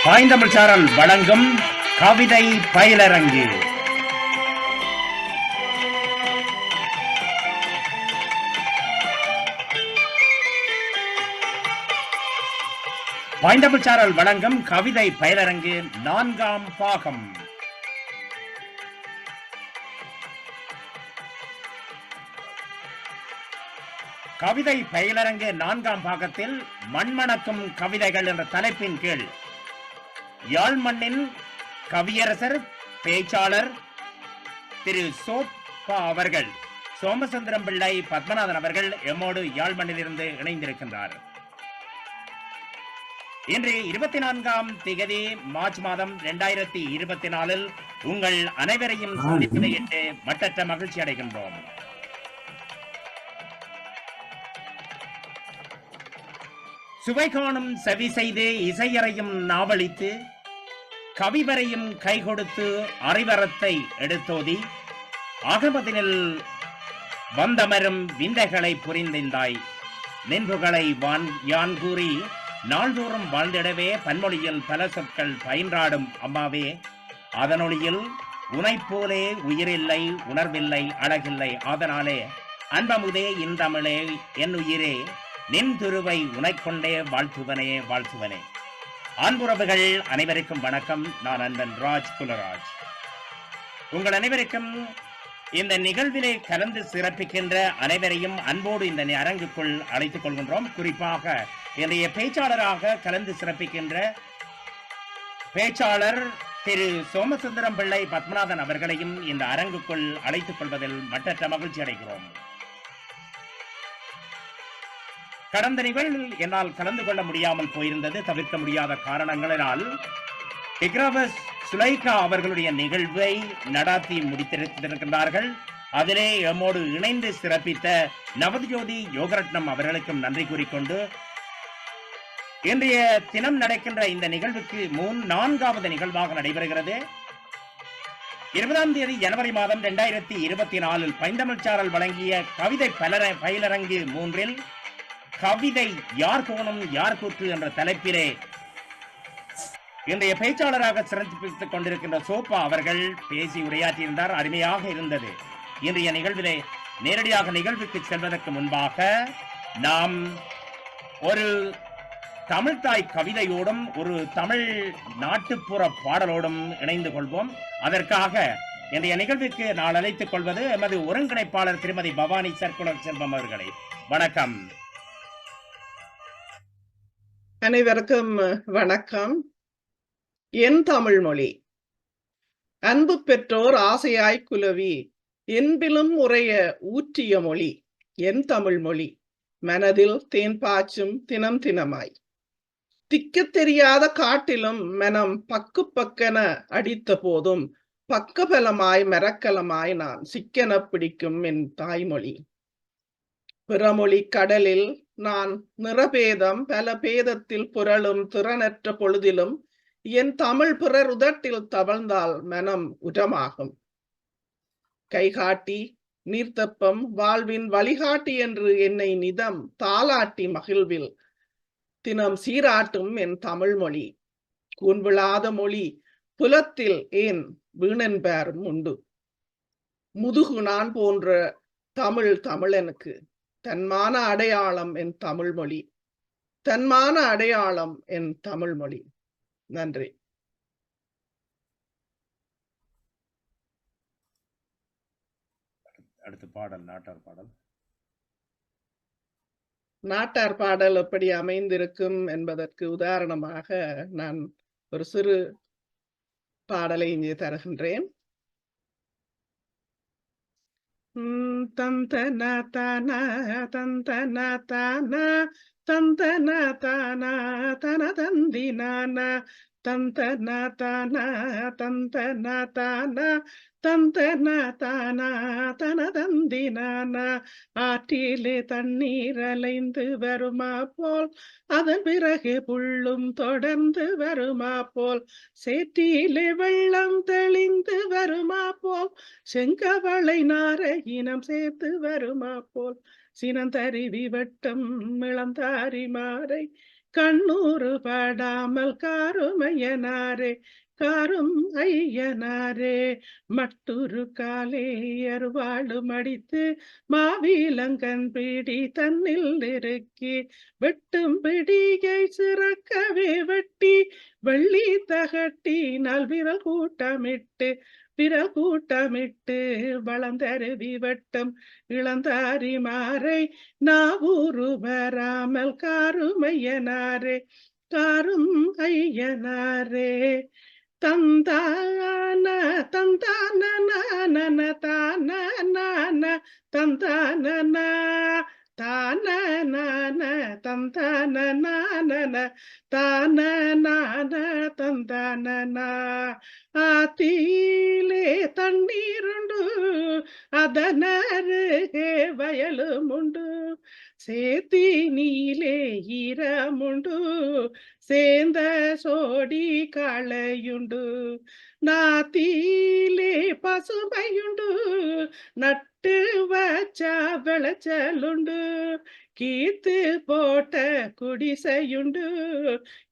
பாய்ந்தமிழ் சாரல் வழங்கும் கவிதை பயிலரங்கு. பாய்ந்தமிழ் சாரல் வழங்கும் கவிதை பயிலரங்கு 4ஆம் பாகம். கவிதை பயிலரங்கு 4ஆம் பாகத்தில் மண்மணக்கும் கவிதைகள் என்ற தலைப்பின் கீழ் யாழ் மண்ணின் கவியரசர் பேச்சாளர் திரு சோப்பா அவர்கள், சோமசுந்தரம் பிள்ளை பத்மநாதன் அவர்கள் எம்மோடு யாழ் மண்ணிலிருந்து இணைந்திருக்கின்றார். இன்று 24ஆம் திகதி மார்ச் மாதம் 2024 உங்கள் அனைவரையும் சந்திப்பதை எட்டு மட்டற்ற மகிழ்ச்சி அடைகின்றோம். சுவை காணும் செவி செய்து இசையறையும் நாவலித்து கவிவரையும் கை கொடுத்து அறிவரத்தை எடுத்தோதி அகமதினில் வந்தமரும் விந்தைகளை புரிந்தாய். நின்புகளை யான் கூறி நாள்தோறும் வாழ்ந்திடவே பன்மொழியில் பல சொற்கள் பயின்றாடும் அம்மாவே, அதனொழியில் உனைப்போலே உயிரில்லை, உணர்வில்லை, அழகில்லை. அதனாலே அன்பமுதே இந்தமிழே என் உயிரே, நின் திருவை உனைக்கொண்டே வாழ்த்துவனே வாழ்த்துவனே. அன்புறவுகள் அனைவருக்கும் வணக்கம். நான் அன்பன் ராஜ் குலராஜ். உங்கள் அனைவருக்கும் இந்த நிகழ்விலே கலந்து சிறப்பிக்கின்ற அனைவரையும் அன்போடு இந்த அரங்குக்குள் அழைத்துக் கொள்கின்றோம். குறிப்பாக இன்றைய பேச்சாளராக கலந்து சிறப்பிக்கின்ற பேச்சாளர் திரு சோமசுந்தரம் பிள்ளை பத்மநாதன் அவர்களையும் இந்த அரங்குக்குள் அழைத்துக் கொள்வதில் மட்டற்ற மகிழ்ச்சி அடைகிறோம். கடந்த நிகழ்வில் என்னால் கலந்து கொள்ள முடியாமல் போயிருந்தது. தவிர்க்க முடியாத காரணங்களினால் டிக்ராவஸ் சுலைகா அவர்களுடைய நிகழ்வை நடாத்தி முடித்திருக்கின்றார்கள். அதிலே எம்மோடு இணைந்து சிறப்பித்த நவஜோதி யோகரட்னம் அவர்களுக்கும் நன்றி கூறிக்கொண்டு, இன்றைய தினம் நடக்கின்ற இந்த நிகழ்வுக்கு 4வது நிகழ்வாக நடைபெறுகிறது. 20ஆம் தேதி ஜனவரி மாதம் 2024 பைந்தமிழ் சாரல் வழங்கிய கவிதை பயிலரங்கு 3 கவிதை யார் கோணம் யார் கூற்று என்ற தலைப்பிலே இன்றைய பேச்சாளராக சிறப்பித்துக் கொண்டிருக்கின்ற சோப்பா அவர்கள் பேசி உரையாற்றியிருந்தார். அருமையாக இருந்தது. இன்றைய நிகழ்விலே நேரடியாக நிகழ்வுக்கு செல்வதற்கு முன்பாக நாம் ஒரு தமிழ்தாய் கவிதையோடும் ஒரு தமிழ் நாட்டுப்புற பாடலோடும் இணைந்து கொள்வோம். அதற்காக இன்றைய நிகழ்வுக்கு நான் அழைத்துக் கொள்வது எமது ஒருங்கிணைப்பாளர் திருமதி பவானி சர்க்குலர் செல்வம் அவர்களை. வணக்கம். அனைவருக்கும் வணக்கம். என் தமிழ் மொழி அன்பு பெற்றோர் ஆசையாய் குலவி என்பிலும் உரைய ஊற்றிய மொழி என் தமிழ் மொழி, மனதில் தேன் பாய்ச்சும் தினம் தினமாய். திக்க தெரியாத காட்டிலும் மனம் பக்கு பக்கென அடித்த போதும் பக்கபலமாய் மரக்கலமாய் நான் சிக்கென பிடிக்கும் என் தாய்மொழி. பிறமொழி கடலில் நான் நிறபேதம் பல பேதத்தில் புரளும் திறனற்ற பொழுதிலும் என் தமிழ் பிறர் உதட்டில் தவழ்ந்தால் மனம் உரமாகும். கைகாட்டி நீர்த்தப்பம் வாழ்வின் வழிகாட்டி என்று என்னை நிதம் தாலாட்டி மகிழ்வில் தினம் சீராட்டும் என் தமிழ் மொழி. கூன்விழாத மொழி புலத்தில் ஏன் வீணென்பேரும் உண்டு. முதுகு நான் போன்ற தமிழனுக்கு தன்மான அடையாளம் என் தமிழ் மொழி, தன்மான அடையாளம் என் தமிழ் மொழி. நன்றி. அடுத்த பாடல் நாட்டார் பாடல். நாட்டார் பாடல் எப்படி அமைந்திருக்கும் என்பதற்கு உதாரணமாக நான் ஒரு சிறு பாடலை இங்கே தருகின்றேன். தந்தன தான தந்தன தான தந்தன தான தன தந்தினான தந்தன தான தந்தன தான தந்தன தான தன தந்தினான. ஆற்றிலே தண்ணீர் அலைந்து வருமா போல் அதன் பிறகு புள்ளும் தொடர்ந்து வருமா போல், சேற்றிலே வெள்ளம் தெளிந்து வருமா போல் செங்கவளை நார இனம் சேர்த்து வருமா போல், சினந்தருவி வட்டம் இளந்தாரி மாறை கண்ணூறு படாமல் காருமையனாரே காரும் ஐயனாரே மட்டூரு காலே அருவாளு மடித்து மாவிலங்கன் பிடி தன்னில் நெருக்கி வெட்டும் பிடியை சிறக்கவே வெட்டி வெள்ளி தகட்டி நல்விரல் கூட்டமிட்டு வளர்ந்தருவி வட்டம் இளந்தாரி மாறை நாவூரு வராமல் காருமையனாரே காரும் ஐயனாரே தந்தான தந்தான நான தான நான தந்தான தான நான தந்தான நான தான நான தந்தான ஆத்திலே தண்ணீருண்டு அதனருகே வயலுமுண்டு சேத்தி நீலே ஈரமுண்டு சேந்த சோடி காளையுண்டு நாத்திலே பசுமையுண்டு நட்டு வச்ச விளைச்சலுண்டு கீத்து போட்ட குடிசையுண்டு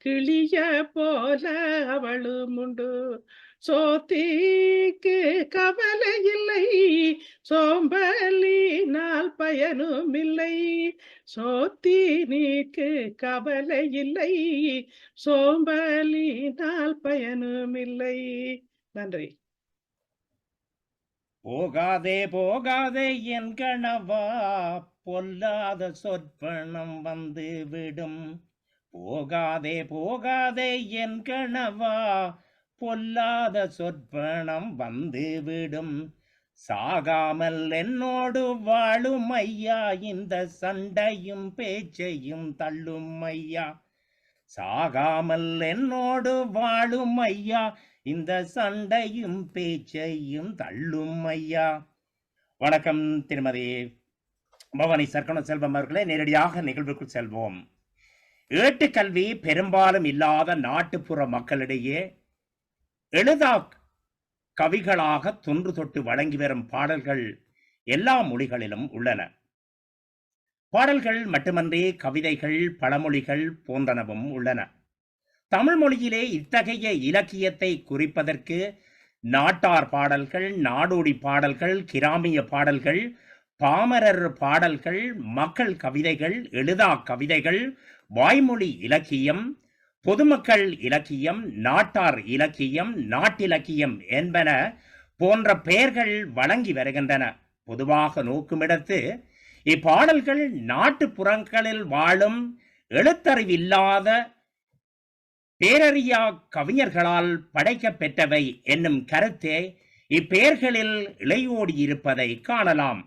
கிளிய போல அவளுமுண்டு சோத்திக்கு கவலை இல்லை சோம்பலினால் பயனும் இல்லை சோத்தி நீக்கு கவலை இல்லை சோம்பலினால் பயனும் இல்லை. நன்றி. போகாதே போகாதே என் கணவா பொல்லாத சொற்பணம் வந்து விடும். போகாதே போகாதே என் கணவா பொல்லாத சொற்பணம் வந்து விடும். சாகாமல் என்னோடு வாழும் ஐயா இந்த சண்டையும் பேச்சையும் தள்ளும் ஐயா. சாகாமல் என்னோடு வாழும் ஐயா இந்த சண்டையும் பேச்சையும் தள்ளும் ஐயா. வணக்கம் திருமதி பவானி சர்க்கண செல்வம் அவர்களே. நேரடியாக நிகழ்வுக்குள் செல்வோம். ஏட்டுக்கல்வி பெரும்பாலும் இல்லாத நாட்டுப்புற மக்களிடையே எழுதா கவிகளாக தொன்று தொட்டு வழங்கி வரும் பாடல்கள் எல்லா மொழிகளிலும் உள்ளன. பாடல்கள் மட்டுமன்றி கவிதைகள், பழமொழிகள் போன்றனவும் உள்ளன. தமிழ் மொழியிலே இத்தகைய இலக்கியத்தை குறிப்பதற்கு நாட்டார் பாடல்கள், நாடோடி பாடல்கள், கிராமிய பாடல்கள், பாமரர் பாடல்கள், மக்கள் கவிதைகள், எழுதா கவிதைகள், வாய்மொழி இலக்கியம், பொதுமக்கள் இலக்கியம், நாட்டார் இலக்கியம், நாட்டிலக்கியம் என்பன போன்ற பெயர்கள் வழங்கி வருகின்றன. பொதுவாக நோக்குமிடத்து இப்பாடல்கள் நாட்டுப்புறங்களில் வாழும் எழுத்தறிவில்லாத பேரறியா கவிஞர்களால் படைக்கப்பெற்றவை என்னும் கருத்தே இப்பெயர்களில் இளையோடி இருப்பதை காணலாம்.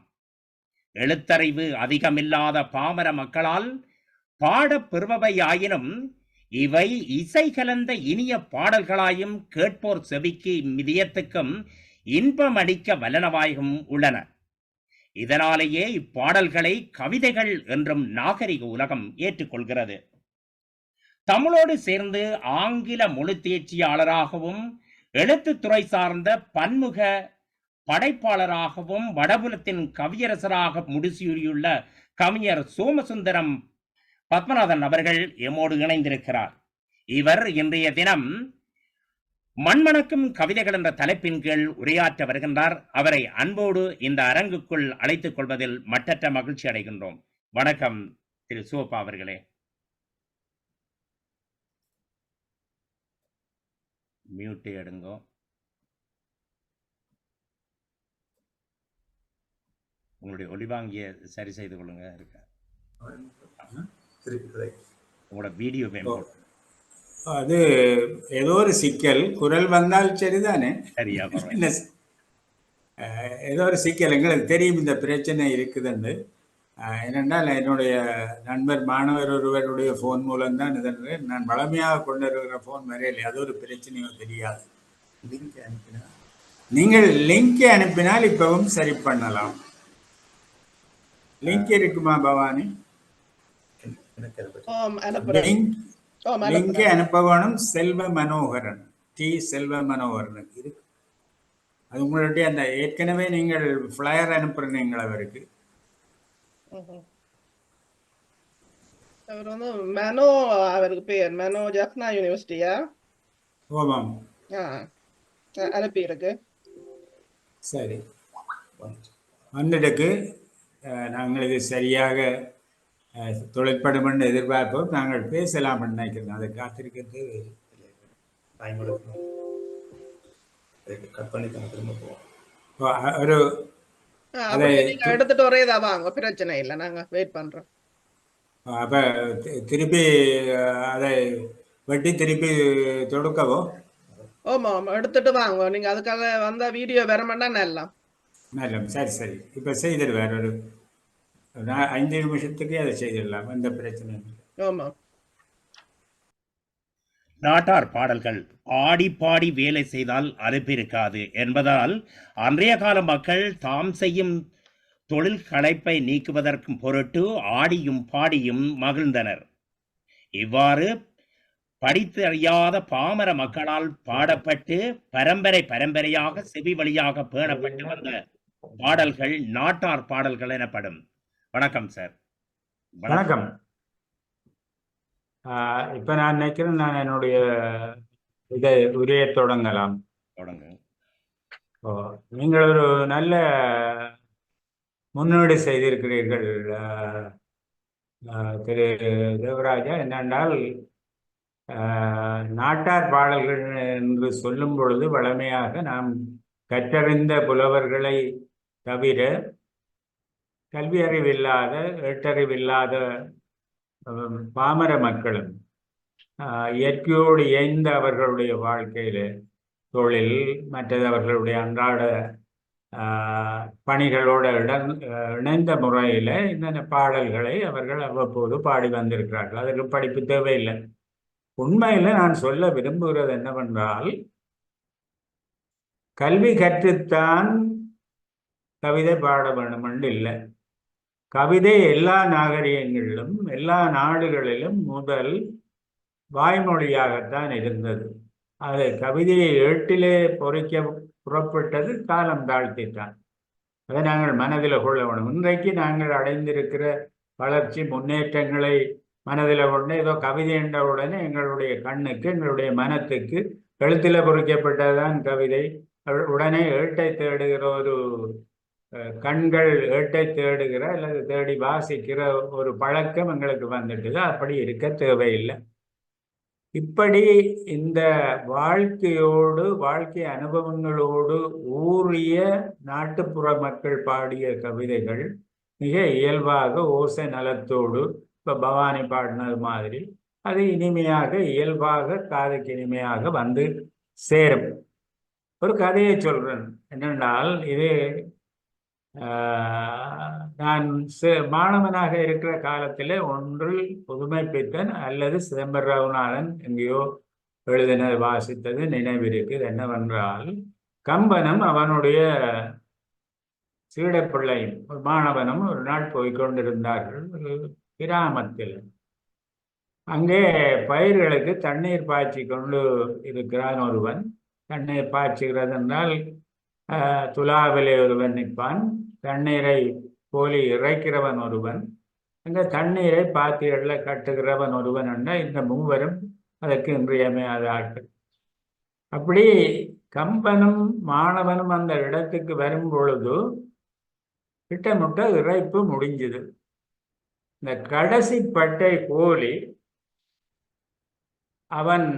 எழுத்தறிவு அதிகமில்லாத பாமர மக்களால் பாடப்பெறுபவையாயினும் இவை இசை கலந்த இனிய பாடல்களாயும் கேட்போர் செவிக்கு மிதியத்துக்கும் இன்பமளிக்க வல்லனவாயும் உள்ளன. இதனாலேயே இப்பாடல்களை கவிதைகள் என்றும் நாகரிக உலகம் ஏற்றுக்கொள்கிறது. தமிழோடு சேர்ந்து ஆங்கில மொழி தேர்ச்சியாளராகவும் எழுத்துத்துறை சார்ந்த பன்முக படைப்பாளராகவும் வடபுலத்தின் கவியரசராக முடிசூரியுள்ள கவிஞர் சோமசுந்தரம் பத்மநாதன் அவர்கள் எம்மோடு இணைந்திருக்கிறார். இவர் இன்றைய தினம் மண்மணக்கும் கவிதைகள் என்ற தலைப்பின் கீழ் உரையாற்ற வருகின்றார். அவரை அன்போடு இந்த அரங்குக்குள் அழைத்துக் கொள்வதில் மட்டற்ற மகிழ்ச்சி அடைகின்றோம். வணக்கம் திரு சோப்பா அவர்களே. மியூட்டை எடுங்கோ. உங்களுடைய ஒளிவாங்கிய சரி செய்து கொள்ளுங்க. இருக்க உங்களோட வீடியோ அது ஏதோ ஒரு சிக்கல், குரல் வந்தால் சரிதானே. சரியா ஏதோ ஒரு சிக்கல் எங்களுக்கு தெரியும் இந்த பிரச்சனை இருக்குதுன்னு. என்னென்னால் என்னுடைய நண்பர் மாணவர் ஒருவருடைய ஃபோன் மூலம்தான் இதற்கு நான் வளமையாக கொண்டு வருகிற ஃபோன் வரையில்லை. அது ஒரு பிரச்சனையும் தெரியாது. நீங்கள் லிங்கை அனுப்பினால் இப்பவும் சரி பண்ணலாம். லிங்க் இருக்குமா பவானி? லிங்கை அனுப்பணும். செல்வ மனோகரன், டி செல்வ மனோகரனுக்கு இருக்கு. அது உங்களுடைய அந்த ஏற்கனவே நீங்கள் ஃபிளையர் அனுப்புறீங்களா அவருக்கு? அவர் வந்து மெனோ, அவருக்கு பேர் மெனோ ஜப்னா யூனிவர்சிட்டியா? ஓமாம். ஆ, அனுப்பி இருக்கு. சரி, வந்துட்டுக்கு நாங்கள் இது சரியாக தொழிற்படும் என்று எதிர்பார்ப்போம். நாங்கள் பேசலாம் நினைக்கிறோம். அதை காத்திருக்கிறது கட் பண்ணி திரும்ப போவோம். ஒரு அதை அப்படியே நீங்க எடுத்துட்டு ஒரேதா வாங்க, பிரச்சனை இல்லை, நாங்க வெயிட் பண்றோம். அப்ப திருப்பி அதை வெட்டி திருப்பி தொடுக்கவோ? ஆமா ஆமா, எடுத்துட்டு வாங்க. நீங்க அதுக்காக வந்தா வீடியோ வரமாட்டா நல்லா. நல்ல, சரி சரி. இப்ப செய்திடுவார். ஒரு 5 நிமிஷத்துக்கு அதை செய்திடலாம், எந்த பிரச்சனை இல்லை. ஆமா. நாட்டார் பாடல்கள் ஆடி பாடி வேலை செய்தால் அலுப்பிருக்காது என்பதால் அன்றைய கால மக்கள் தாம் செய்யும் தொழில் களைப்பை நீக்குவதற்கும் பொருட்டு ஆடியும் பாடியும் மகிழ்ந்தனர். இவ்வாறு படித்தறியாத பாமர மக்களால் பாடப்பட்டு பரம்பரை பரம்பரையாக செவி வழியாக பேணப்பட்டு வந்த பாடல்கள் நாட்டார் பாடல்கள் எனப்படும். வணக்கம் சார். வணக்கம். இப்ப நான் நினைக்கிறேன், நான் என்னுடைய இதை உரையை தொடங்கலாம். தொடங்க. நீங்கள் ஒரு நல்ல முன்னோடி செய்திருக்கிறீர்கள் திரு தேவராஜா. என்னென்றால் நாட்டார் பாடல்கள் என்று சொல்லும் பொழுது வழமையாக நாம் கற்றறிந்த புலவர்களை தவிர கல்வி அறிவில்லாத, எட்டறிவில்லாத பாமர மக்களும் இயற்கையோடு இயைந்த அவர்களுடைய வாழ்க்கையில தொழில் மற்றது அவர்களுடைய அன்றாட பணிகளோட இணைந்த முறையில் இந்த பாடல்களை அவர்கள் அவ்வப்போது பாடி வந்திருக்கிறார்கள். அதற்கு படிப்பு தேவையில்லை. உண்மையில் நான் சொல்ல விரும்புகிறது என்னவென்றால், கல்வி கற்றுத்தான் கவிதை பாட வேண்டும் என்று இல்லை. கவிதை எல்லா நாகரிகங்களிலும் எல்லா நாடுகளிலும் முதல் வாய்மொழியாகத்தான் இருந்தது. அது கவிதையை ஏட்டிலே பொறிக்க புறப்பட்டது காலம் தாழ்த்தித்தான். அதை நாங்கள் மனதில் கொள்ள வேண்டும். இன்றைக்கு நாங்கள் அடைந்திருக்கிற வளர்ச்சி முன்னேற்றங்களை மனதில் கொண்டு ஏதோ கவிதை என்ற உடனே எங்களுடைய கண்ணுக்கு, எங்களுடைய மனத்துக்கு எழுத்தில் பொறிக்கப்பட்டதுதான் கவிதை. உடனே ஏட்டை தேடுகிற ஒரு கண்கள் ஏட்டை தேடுகிற அல்லது தேடி வாசிக்கிற ஒரு பழக்கம் எங்களுக்கு வந்துட்டுது. அப்படி இருக்க தேவையில்லை. இப்படி இந்த வாழ்க்கையோடு, வாழ்க்கை அனுபவங்களோடு ஊறிய நாட்டுப்புற மக்கள் பாடிய கவிதைகள் மிக இயல்பாக ஓசை நலத்தோடு, இப்போ பவானி பாடினது மாதிரி அது இனிமையாக இயல்பாக காதுக்கு இனிமையாக வந்து சேரும். ஒரு கதையை சொல்றேன். என்னென்றால், இது நான் மாணவனாக இருக்கிற காலத்தில் ஒன்றில் புதுமை பித்தன் அல்லது சிதம்பர ரகுநாதன் எங்கேயோ எழுதினது வாசித்தது நினைவிருக்கு. என்னவென்றால், கம்பனும் அவனுடைய சீடப்பிள்ளையும் ஒரு மாணவனும் ஒரு நாள் போய்கொண்டிருந்தார்கள் ஒரு கிராமத்தில். அங்கே பயிர்களுக்கு தண்ணீர் பாய்ச்சி கொண்டு இருக்கிறான் ஒருவன். தண்ணீர் பாய்ச்சுகிறது என்றால் துலாவிலே ஒருவன் நிற்பான், தண்ணீரை போலி இறைக்கிறவன் ஒருவன், அங்கே தண்ணீரை பாத்திகளில் கட்டுகிறவன் ஒருவன் என்ற இந்த மூவரும் அதற்கு இன்றியமையாத ஆட்கள். அப்படி கம்பனும் மாணவனும் அந்த இடத்துக்கு வரும் பொழுது திட்டமிட்ட இறைப்பு முடிஞ்சது. இந்த கடைசி பட்டை போலி அவன்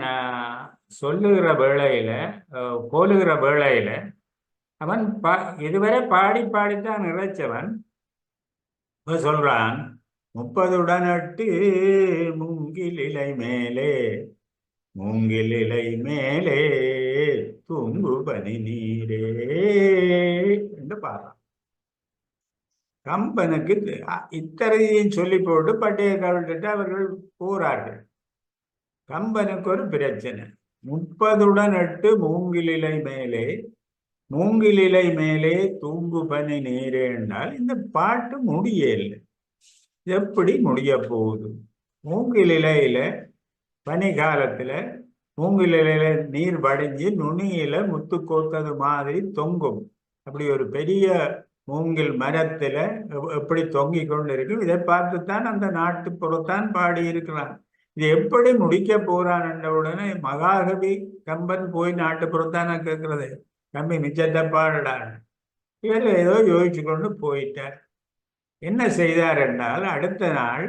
சொல்லுகிற வேளையில, போலுகிற வேளையில அவன் இதுவரை பாடி பாடித்தான் இறைச்சவன் சொல்றான், 30 உடனட்டு மூங்கிலிலை மேலே, மூங்கிலிலை மேலே தூங்கு பனி நீரே என்று பாடுறான். கம்பனுக்கு இத்தனையும் சொல்லி போட்டு பட்டையை கவிழ்த்துட்டு அவர்கள் போறார்கள். கம்பனுக்கு ஒரு பிரச்சனை. 30 உடனட்டு மூங்கிலிலை மேலே, மூங்கிலிலை மேலே தூங்கு பனி நீரே என்றால் இந்த பாட்டு முடியல. எப்படி முடிய போகுது? மூங்கிலிலையில பனி காலத்துல மூங்கிலிலையில நீர் வடிஞ்சு நுனியில முத்து கோத்தது மாதிரி தொங்கும். அப்படி ஒரு பெரிய மூங்கில் மரத்துல எப்படி தொங்கிக் கொண்டிருக்கும். இதை பார்த்துத்தான் அந்த நாட்டுப்புறத்தான் பாடியிருக்கிறான். இது எப்படி முடிக்க போறான் என்ற உடனே மகாகவி கம்பன் போய் நாட்டுப்புறத்தான கேட்கிறது, கம்பி மிச்சத்தை பாடுடான். இவர் ஏதோ யோசிச்சு கொண்டு போயிட்டார். என்ன செய்தார் என்றால், அடுத்த நாள்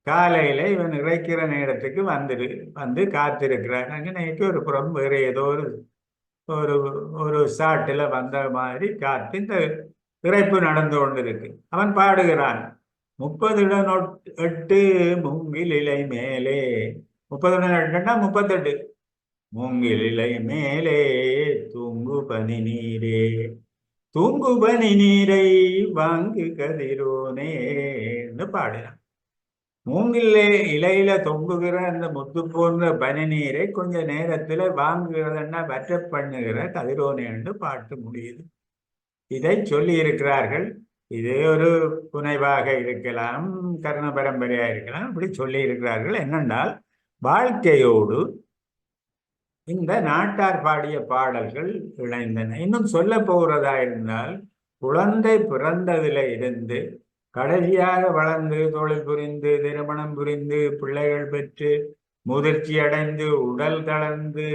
காலையில இவன் இறைக்கிற நேரத்துக்கு வந்து காத்திருக்கிறார். அங்கே ஒரு புறம் வேற ஏதோ ஒரு ஒரு சாட்டுல வந்த மாதிரி காத்து இந்த இறைப்பு நடந்து கொண்டிருக்கு. அவன் பாடுகிறான், 30 மூங்கில் இலை மேலே. 30 38 மூங்கில் இலை மேலே தூங்கு பனி நீரே, தூங்கு பனி நீரை வாங்கு கதிரோனேன்னு பாடுறான். மூங்கில் இலையில தொங்குகிற அந்த முத்து போன்ற பனி நீரை கொஞ்ச நேரத்துல வாங்குகிறதுன்னா வற்ற பண்ணுகிற கதிரோனேன்னு பாட்டு முடியுது. இதை சொல்லி இருக்கிறார்கள். இது ஒரு புனைவாக இருக்கலாம், கர்ண பரம்பரையா இருக்கலாம். இப்படி சொல்லி இருக்கிறார்கள். என்னென்றால், வாழ்க்கையோடு இந்த நாட்டார் பாடிய பாடல்கள் இணைந்தன. இன்னும் சொல்ல போகிறதா இருந்தால், குழந்தை பிறந்ததில் இருந்து கடைசியாக வளர்ந்து தொழில் புரிந்து திருமணம் புரிந்து பிள்ளைகள் பெற்று முதிர்ச்சி அடைந்து உடல் தளர்ந்து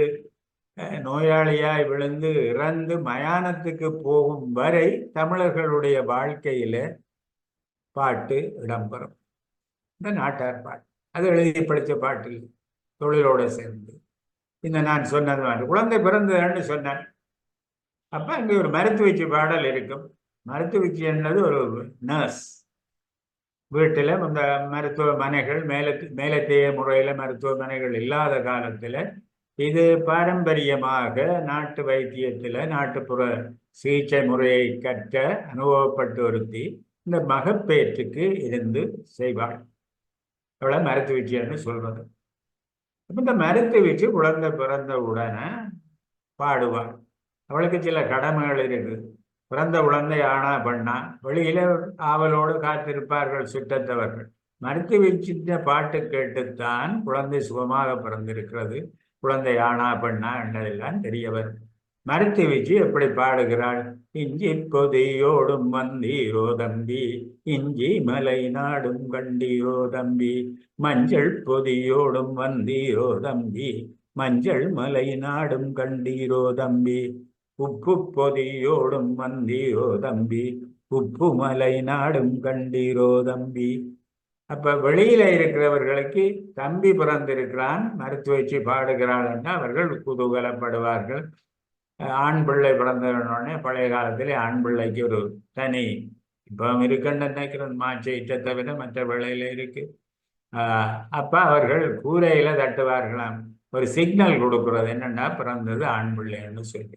நோயாளியாய் விழுந்து இறந்து மயானத்துக்கு போகும் வரை தமிழர்களுடைய வாழ்க்கையில பாட்டு இடம்பெறும். இந்த நாட்டார் பாட்டு அது எழுதி படித்த பாட்டு தொழிலோட சேர்ந்து இந்த நான் சொன்னது மாதிரி குழந்தை பிறந்ததுன்னு சொன்னேன். அப்ப அங்கே ஒரு மருத்துவச்சி பாடல் இருக்கும். மருத்துவச்சி என்பது ஒரு நர்ஸ். வீட்டில் இந்த மருத்துவமனைகள் மேலத்தைய முறையில மருத்துவமனைகள் இல்லாத காலத்துல இது பாரம்பரியமாக நாட்டு வைத்தியத்துல நாட்டுப்புற சிகிச்சை முறையை கற்ற அனுபவப்பட்டு ஒருத்தி இந்த மகப்பேற்றுக்கு இருந்து செய்வாள். அவளை மருத்துவச்சின்னு சொல்றது. இந்த மருத்துவச்சி குழந்தை பிறந்த உடனே பாடுவாள். அவளுக்கு சில கடமைகள் இருக்கு. பிறந்த குழந்தை ஆனா பண்ணா வெளியில ஆவலோடு காத்திருப்பார்கள் சுற்றத்தவர்கள். மருத்துவச்சித்த பாட்டு கேட்டுத்தான் குழந்தை சுகமாக பிறந்திருக்கிறது, குழந்தை ஆனா பண்ணா என்றதெல்லாம் தெரியவர். மருத்துவச்சி எப்படி பாடுகிறாள்? இஞ்சி பொதியோடும் வந்தீரோ தம்பி, இஞ்சி மலை நாடும் கண்டீரோ தம்பி, மஞ்சள் பொதியோடும் வந்தீரோ தம்பி, மஞ்சள் மலை நாடும் கண்டீரோ தம்பி, உப்பு பொதியோடும் வந்தீரோ தம்பி, உப்பு மலை நாடும் கண்டீரோ தம்பி. அப்ப வெளியில இருக்கிறவர்களுக்கு தம்பி பிறந்திருக்கிறான் மருத்துவச்சி பாடுகிறாள் என்று அவர்கள் குதூகலப்படுவார்கள். ஆண் பிள்ளை பிறந்தவுடனே பழைய காலத்திலே ஆண் பிள்ளைக்கு ஒரு தனி இப்போ இருக்குன்னு நினைக்கிறேன், மாச்சையிட்ட தவிர மற்ற வேளையில இருக்கு. அப்ப அவர்கள் கூரையில தட்டுவார்களாம், ஒரு சிக்னல் கொடுக்கிறது என்னன்னா பிறந்தது ஆண் பிள்ளைன்னு சொல்லி.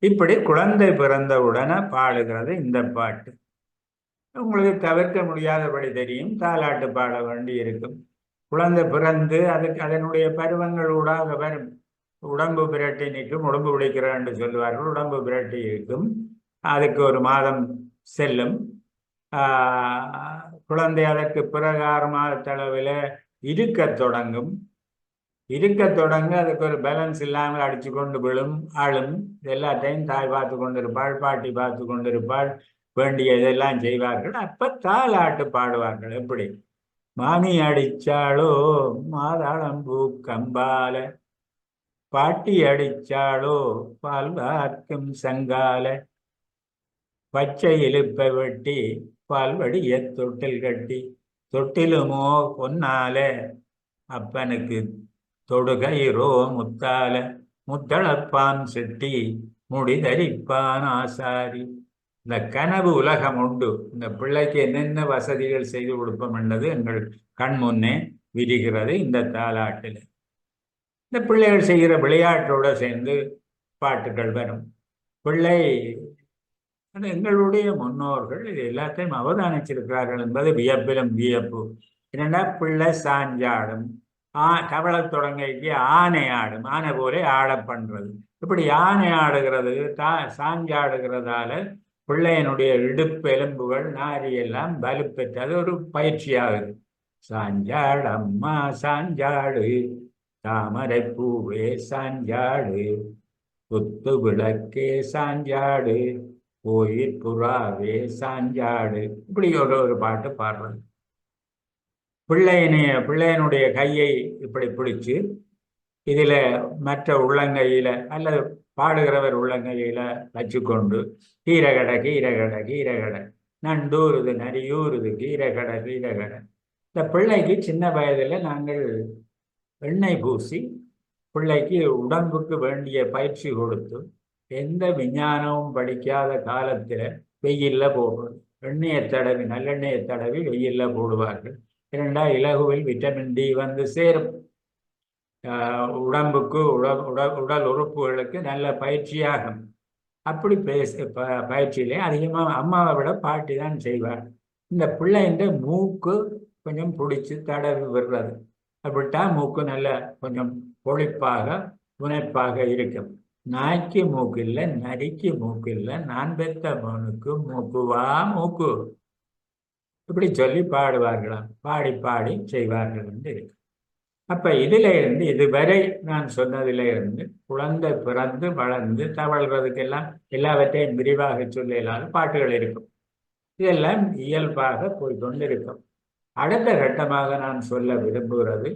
இப்படி குழந்தை பிறந்தவுடனே பாடுகிறது இந்த பாட்டு. உங்களுக்கு தவிர்க்க முடியாதபடி தெரியும், தாலாட்டு பாட வேண்டி இருக்கும். குழந்தை பிறந்து அதுக்கு அதனுடைய பருவங்கள் ஊடாக வரும். உடம்பு பிரட்டி நிற்கும், உடம்பு பிடிக்கிறான்னு சொல்லுவார்கள். உடம்பு பிரட்டி இருக்கும், அதுக்கு ஒரு மாதம் செல்லும். குழந்தை அதற்கு பிரகாரமாக தளவில் இருக்க தொடங்கும். இருக்க தொடங்க அதுக்கு ஒரு பேலன்ஸ் இல்லாமல் அடிச்சு கொண்டு விழும், ஆளும். எல்லாத்தையும் தாய் பார்த்து கொண்டிருப்பாள், பாட்டி பார்த்து கொண்டிருப்பாள், வேண்டிய இதெல்லாம் செய்வார்கள். அப்ப தாலாட்டு பாடுவார்கள். எப்படி? மாமி அடிச்சாளோ மாதாளம்பூ கம்பால, பாட்டி அடிச்சாளோ பால் வார்க்கும் சங்கால, பச்சை இழுப்பை வெட்டி பால் வடிய தொட்டில் கட்டி, தொட்டிலுமோ பொன்னால அப்பனுக்கு தொடுகைரோ முத்தால, முத்தளப்பான் செட்டி முடிதரிப்பான் ஆசாரி. இந்த கனவு உலகம் உண்டு. இந்த பிள்ளைக்கு என்னென்ன வசதிகள் செய்து கொடுப்போம் என்பது எங்கள் கண் முன்னே விரிகிறது இந்த தாலாட்டில். இந்த பிள்ளைகள் செய்கிற விளையாட்டோட சேர்ந்து பாட்டுகள் வரும். பிள்ளை எங்களுடைய முன்னோர்கள் இது எல்லாத்தையும் அவதானிச்சிருக்கிறார்கள் என்பது வியப்பிலும் வியப்பு. என்னென்னா பிள்ளை சாஞ்சாடும், தவள தொடங்கிக்கு ஆனை ஆடும், ஆனை போல ஆட பண்றது. இப்படி யானை ஆடுகிறது சாஞ்சாடுகிறதால பிள்ளையனுடைய இடுப்பு எலும்புகள் நாரி எல்லாம் வலுப்பெற்று அது ஒரு பயிற்சியாகுது. சாஞ்சாடு அம்மா சாஞ்சாடு, தாமரை பூவே சாஞ்சாடு, குத்து விளக்கே சாஞ்சாடு, கோயில் புறாவே சாஞ்சாடு, இப்படி ஒரு பாட்டு பாடுறது. பிள்ளையனுடைய கையை இப்படி பிடிச்சு இதுல மற்ற உள்ளங்கையில அல்லது பாடுகிறவர் உள்ளங்கையில வச்சுக்கொண்டு கீரகடை கீரகடை கீரகடை, நண்டூருது நரியூருது கீரகடை கீரகடை. இந்த பிள்ளைக்கு சின்ன வயதுல நாங்கள் எண்ணெய் பூசி பிள்ளைக்கு உடம்புக்கு வேண்டிய பயிற்சி கொடுத்து, எந்த விஞ்ஞானமும் படிக்காத காலத்துல வெயில்ல போடுறது. எண்ணெயை தடவி நல்லெண்ணெயை தடவி வெயில்ல போடுவார்கள். இரண்டா இலகுவில் விட்டமின் டி வந்து சேரும். உடம்புக்கு உடல் உறுப்புகளுக்கு நல்ல பயிற்சியாகும். அப்படி பயிற்சியிலே அதிகமாக அம்மாவை விட பாட்டி தான் செய்வார். இந்த பிள்ளைன்ற மூக்கு கொஞ்சம் பிடிச்சி தடவி விடுறது. அப்படித்தான் மூக்கு நல்ல கொஞ்சம் பொழிப்பாக புனைப்பாக இருக்கும். நாய்க்கு மூக்கு இல்லை, நரிக்கு மூக்கு இல்லை, நான் பெத்த மனுக்கு மூக்குவா மூக்கு, இப்படி சொல்லி பாடுவார்களாம். பாடி பாடி செய்வார்கள் என்று இருக்கு. அப்ப இதுல இருந்து இதுவரை நான் சொன்னதுல இருந்து குழந்தை பிறந்து வளர்ந்து தவழ்றதுக்கெல்லாம் எல்லாவற்றையும் விரிவாக சொல்ல இல்லாத பாட்டுகள் இருக்கும். இதெல்லாம் இயல்பாக போய்கொண்டிருக்கும். அடுத்த கட்டமாக நான் சொல்ல விரும்புகிறது,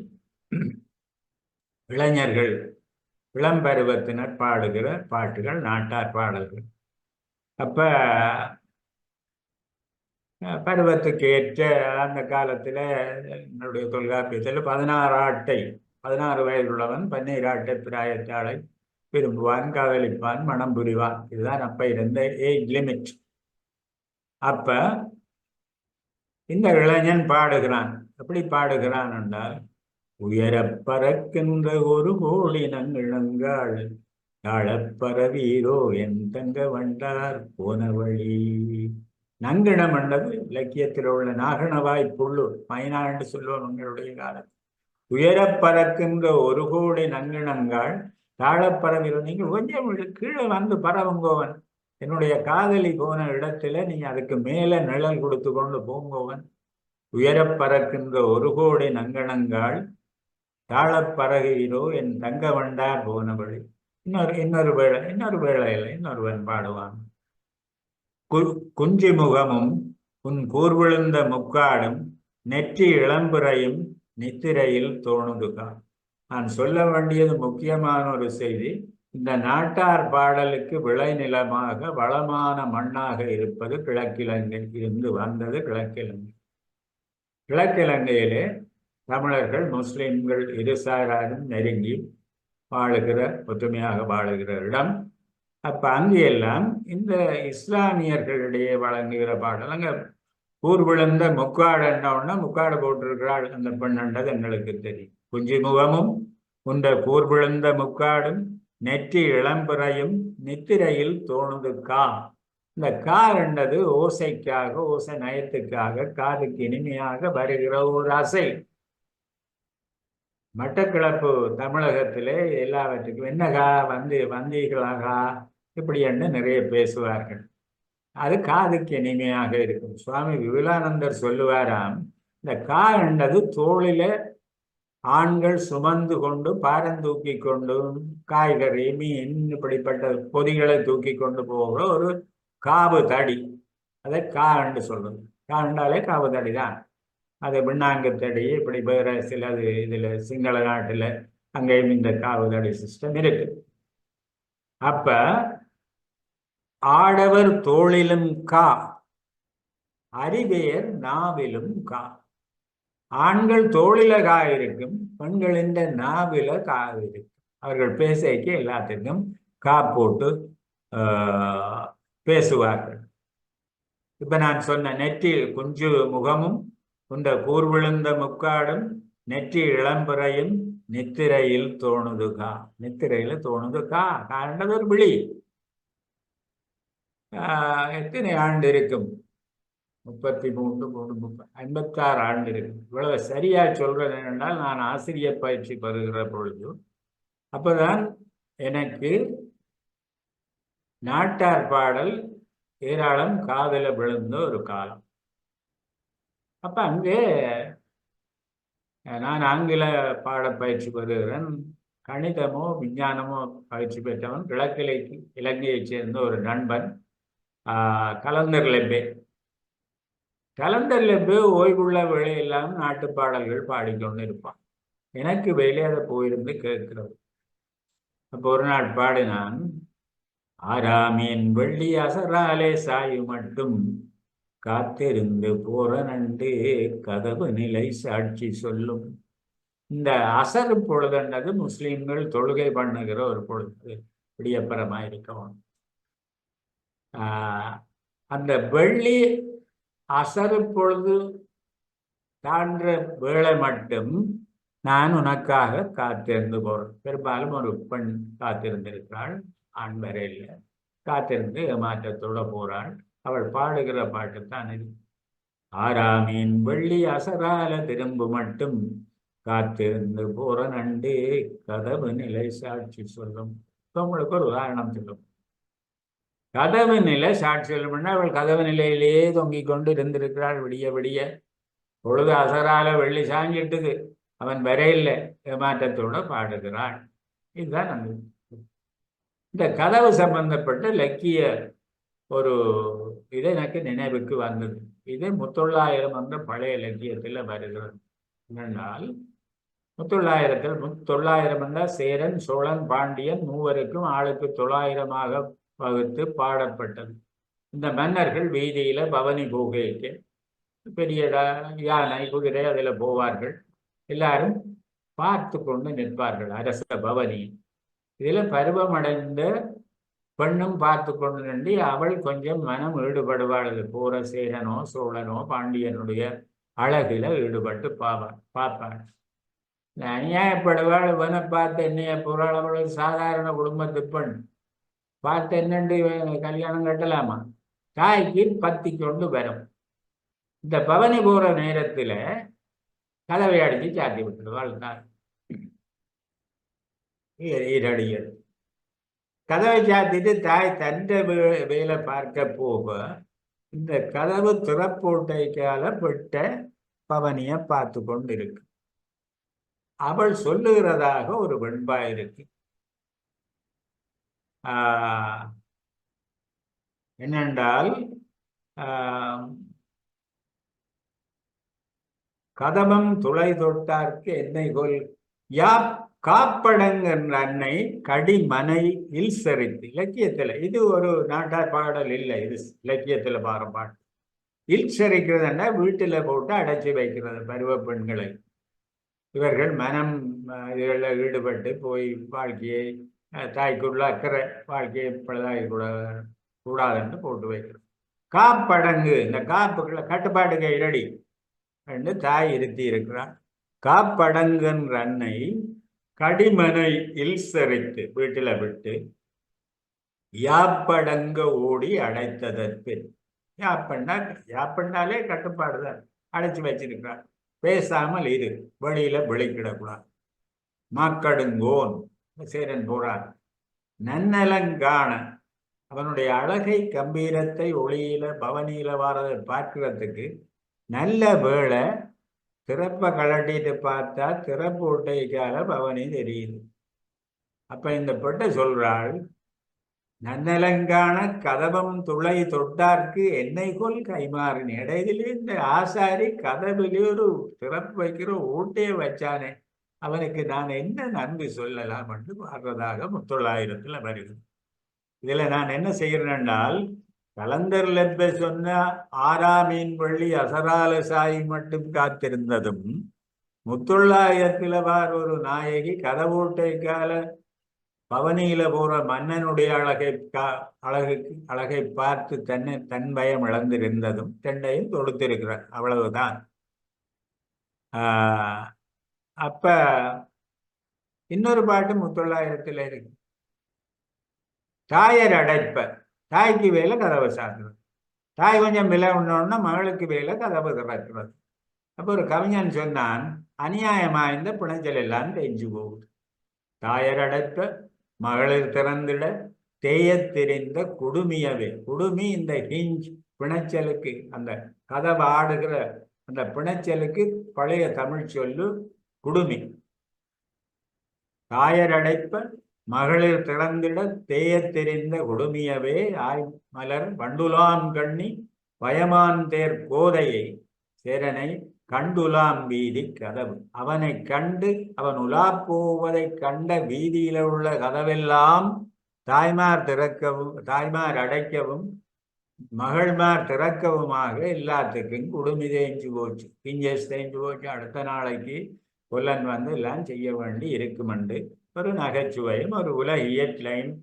இளைஞர்கள் இளம்பருவத்தினர் பாடுகிற பாட்டுகள், நாட்டார் பாடல்கள். அப்ப பருவத்துக்கு ஏற்ற அந்த காலத்துல என்னுடைய தொல்காப்பியத்தில் 16 வயது உள்ளவன் 12 பிராயத்தாளை விரும்புவான், காதலிப்பான், மனம் புரிவான். இதுதான் அப்ப இருந்த ஏஜ் லிமிட். அப்ப இந்த இளைஞன் பாடுகிறான். எப்படி பாடுகிறான் என்றால், உயர பறக்கின்ற ஒரு கோடி நங்கிழங்காள் தாழப்பறவீரோ என் தங்க வண்டார் போன வழி. நங்கிணம் என்றது இலக்கியத்தில் உள்ள நாகணவாய் புல்லு, மைனா என்று சொல்லுவோம் உங்களுடைய காலம். உயர பறக்கின்ற ஒரு கோடி நங்கிணங்காள் தாழப்பறவீரோ, நீங்கள் கொஞ்சம் கீழே வந்து பறவுங்கோவன், என்னுடைய காதலி போன இடத்துல நீங்க அதுக்கு மேல நிழல் கொடுத்து கொண்டு போங்கோவன். உயர பறக்கின்ற ஒரு கோடி நங்கணங்காள் தாழப்பறவீரோ என் தங்க வண்டார் போன வழி. இன்னொரு வேளையில இன்னொருவன் பாடுவான், குஞ்சி முகமும் உன் கூர்விழுந்த முக்காடும் நெற்றி இளம்புறையும் நித்திரையில் தோணுதுகா. நான் சொல்ல வேண்டியது முக்கியமான ஒரு செய்தி. இந்த நாட்டார் பாடலுக்கு விளைநிலமாக வளமான மண்ணாக இருப்பது கிழக்கிழங்கை இருந்து வந்தது. கிழக்கிழங்கையிலே தமிழர்கள் முஸ்லிம்கள் இருசாராரும் நெருங்கி வாழுகிற, ஒற்றுமையாக வாழுகிற இடம். அப்ப அங்கெல்லாம் இந்த இஸ்லாமியர்களிடையே வழங்குகிற பாடல். அங்க ஊர் விழுந்த முக்காடு என்னன்னா முக்காடு போட்டிருக்கிறாள் அந்த பெண்ணன்றது எங்களுக்கு தெரியும். குஞ்சி முகமும் உண்ட கூர் விழுந்த முக்காடும் நெற்றி இளம்புறையும் நித்திரையில் தோணுது கா. இந்த கா என்றது ஓசைக்காக, ஓசை நயத்துக்காக, காதுக்கு இனிமையாக வருகிற ஒரு அசை. மட்டக்களப்பு தமிழகத்திலே எல்லாவற்றுக்கும் என்னகா வந்தீர்களாகா இப்படி என்று நிறைய பேசுவார்கள். அது காதுக்கு இனிமையாக இருக்கும். சுவாமி விவேகானந்தர் சொல்லுவாராம், இந்த கா என்றது தோளில ஆண்கள் சுமந்து கொண்டு பாரந்தூக்கி கொண்டு காய்கறி மீன் இப்படிப்பட்ட பொதிகளை தூக்கி கொண்டு போகிற ஒரு காவு தடி, அதை கா என்று சொல்றது. கா என்றாலே காவு தடி தான். அது பின்னாங்கத்தடி இப்படி வேற சிலது இதுல சிங்கள நாட்டுல அங்கேயும் இந்த காவுதடி சிஸ்டம் இருக்கு. அப்ப ஆடவர் தோளிலும் கா, அறிவேர் நாவிலும் கா. ஆண்கள் தோளில கா இருக்கும், பெண்களின் நாவில கா இருக்கும். அவர்கள் பேசைக்கு எல்லாத்துக்கும் கா போட்டு பேசுவார்கள். இப்ப நான் சொன்ன நெற்றி குஞ்சு முகமும் உண்ட கூர் விழுந்த முக்காடும் நெற்றி இளம்புறையும் நித்திரையில் தோணுதுகா. நித்திரையில தோணுதுகா காண்டது ஒரு விழி. எத்தனை ஆண்டு இருக்கும்? 33, 56 ஆண்டு இருக்கும். இவ்வளவு சரியா சொல்றது என்னென்றால், நான் ஆசிரியர் பயிற்சி பெறுகிற பொழுது அப்பதான் எனக்கு நாட்டார் பாடல் ஏராளம் காதல விழுந்த ஒரு காலம். அப்ப அங்கே நான் ஆங்கில பாட பயிற்சி பெறுகிறேன். கணிதமோ விஞ்ஞானமோ பயிற்சி பெற்றவன் இலங்கையைச் சேர்ந்த ஒரு நண்பன் கலந்தர் லெப்பே. கலந்தர் லெப்பே ஓய்வுள்ள வேலையெல்லாம் நாட்டு பாடல்கள் பாடிக்கொண்டு இருப்பான். எனக்கு வேலையை போயிருந்து கேட்கிறது. அப்போ ஒரு நாள் பாடினான், ஆறாமீன் வெள்ளி அசராலே சாயு மட்டும் காத்திருந்து போற நண்டு கதவு நிலை சாட்சி சொல்லும். இந்த அசரு பொழுதுன்றது முஸ்லிம்கள் தொழுகை பண்ணுகிற ஒரு பொழுது, விடியப்பரமாயிருக்கவும். அந்த வெள்ளி அசரு பொழுது தாண்ட வேளை மட்டும் நான் உனக்காக காத்திருந்து போறேன். பெரும்பாலும் ஒரு பெண் காத்திருந்திருக்கிறாள், ஆண் வரையில் காத்திருந்து ஏமாற்றத்தோட போறாள். அவள் பாடுகிற பாட்டு தான் இது. ஆறாமீன் வெள்ளி அசரால திரும்ப மட்டும் காத்திருந்து போற நண்டு கதவு நிலை சாட்சி சொல்லும். இப்போ உங்களுக்கு ஒரு உதாரணம் சொல்லும். கதவு நிலை சாட்சி சொல்லும்னா அவள் கதவு நிலையிலேயே தொங்கிக் கொண்டு இருந்திருக்கிறாள். விடிய விடிய பொழுது அசரால வெள்ளி சாஞ்சிட்டுது, அவன் வரையில் ஏமாற்றத்தோட பாடுகிறாள். இதுதான் அந்த இந்த கதவு சம்பந்தப்பட்ட இலக்கிய ஒரு இது எனக்கு நினைவுக்கு வந்தது. இது 900 என்ற பழைய இலக்கியத்தில் வருகிறது. என்னென்றால் 900 என்றால் சேரன், சோழன், பாண்டியன் மூவருக்கும் ஆளுக்கு 900 வகுத்து பாடப்பட்டது. இந்த மன்னர்கள் வீதியில பவனி பூகைக்கு பெரிய யானை குதிரை அதில் போவார்கள். எல்லாரும் பார்த்து கொண்டு நிற்பார்கள் அரச பவனி. இதில் பருவமடைந்த பெண்ணும் பார்த்து கொண்டு நின்று அவள் கொஞ்சம் மனம் ஈடுபடுவாள். போற சேரனோ சோழனோ பாண்டியனுடைய அழகில ஈடுபட்டு பார்ப்பாள். அநியாயப்படுவாள். இவனை பார்த்து என்னைய போறாள், அவள் சாதாரண குடும்பத்து பெண், பார்த்து என்னண்டு கல்யாணம் கட்டலாமா? தாய்க்கு பத்தி கொண்டு வரும். இந்த பவனி போற நேரத்துல கதவை அடிச்சு சாத்தி விட்டுருவாள். ஈரடியல் கதவை சாத்திட்டு தாய் தன்னை வேலை பார்க்க போக இந்த கதவு திறப்போட்டைக்கால பெட்ட பவனிய பார்த்து கொண்டு இருக்கு. அவள் சொல்லுகிறதாக ஒரு வெண்பா இருக்கு. என்னென்றால் கதவம் துளை தொட்டார்க்கு என்னை கொல் காப்படங்கன்ற அன்னை கடிமனை இல் சரித்து. இலக்கியத்துல இது ஒரு நாட்டார் பாடல் இல்லை, இது இலக்கியத்துல பாரு பாட்டு. இல் சரிக்கிறதுன்னா வீட்டுல போட்டு அடைச்சி வைக்கிறது பருவ பெண்களை. இவர்கள் மனம் இதுகளில் ஈடுபட்டு போய் வாழ்க்கையை தாய்க்குள்ள அக்கறை வாழ்க்கையை பழுதாகி கூடாதுன்னு போட்டு வைக்கிறது. காப்படங்கு, இந்த காப்புகளை கட்டுப்பாட்டுக்கு இரடி என்று தாய் இருத்தி இருக்கிறார். காப்படங்குன்ற அன்னை கடிமனை இல் சரித்து வீட்டில விட்டு யாப்படங்க ஓடி அடைத்ததற்கு. யாப்பண்ணாலே கட்டுப்பாடுதான், அடைச்சு வச்சிருக்கிறார். பேசாமல் இரு, வெளியில வெளிக்கிடக்கூடாது. மாக்கடுங்கோன் சேரன் போறார். நன்னலங்கான அவனுடைய அழகை கம்பீரத்தை ஒளியில பவனியில வாரதை பார்க்கிறதுக்கு நல்ல வேளை திறப்ப கலட்டிட்டு பார்த்தா திறப்பு ஒட்டைக்கால பவனி தெரியுது. அப்ப இந்த பெட்டை சொல்றாள், நன்னலங்கான கதவம் துளை தொட்டார்க்கு என்னை கொல் கைமாறின. இடையிலே இந்த ஆசாரி கதவிலே ஒரு திறப்பு வைக்கிற ஓட்டையை வச்சானே, அவனுக்கு நான் என்ன நன்றி சொல்லலாம் என்று பாடுறதாக 900 வருகிறது. இதுல நான் என்ன செய்கிறேன் என்றால், கலந்தர் லெப்ப சொன்ன ஆறாமீன் வள்ளி அசரால சாய் மட்டும் காத்திருந்ததும் 900 வார ஒரு நாயகி கதவோட்டைக்கால பவனியில போற மன்னனுடைய அழகை பார்த்து தன் பயம் இழந்திருந்ததும் ரெண்டையும் தொடுத்திருக்கிறார். அவ்வளவுதான். அப்ப இன்னொரு பாட்டு 900 இருக்கு. தாயர் அடைப்ப, தாய்க்கு வேலை கதவை சாத்துறது. தாய் கொஞ்சம் விலை உண்ணோன்னா மகளுக்கு வேலை கதவை திறக்கிறது. அப்போ ஒரு கவிஞன் சொன்னான், அநியாயமா இந்த பிணைச்சல் எல்லாம் தெரிஞ்சு போகுது. தாயர் அடைப்ப மகளிர் திறந்திட தேயத் தெரிந்த குடுமியவே. குடுமி இந்த ஹிஞ்ச் பிணைச்சலுக்கு, அந்த கதவை ஆடுகிற அந்த பிணைச்சலுக்கு பழைய தமிழ் சொல்லு குடுமி. தாயர் அடைப்ப மகளிர் திறந்திட தேயத் தெரிந்த கொடுமியவே மலர் வண்டுலாம் கண்ணி வயமான் தேர் கோதையை சேரனை கண்டுலாம் வீதி கதவு. அவனை கண்டு அவன் உலா போவதை கண்ட வீதியில உள்ள கதவெல்லாம் தாய்மார் திறக்கவும் தாய்மார் அடைக்கவும் மகள்மார் திறக்கவுமாக எல்லாத்துக்கும் குடுமி தேஞ்சு போச்சு, பிஞ்சஸ் தேஞ்சு போச்சு. அடுத்த நாளைக்கு கொல்லன் வந்து எல்லாம் செய்ய வேண்டி இருக்குமெண்டு ஒரு நகைச்சுவையும் ஒரு உலகியற்லையும்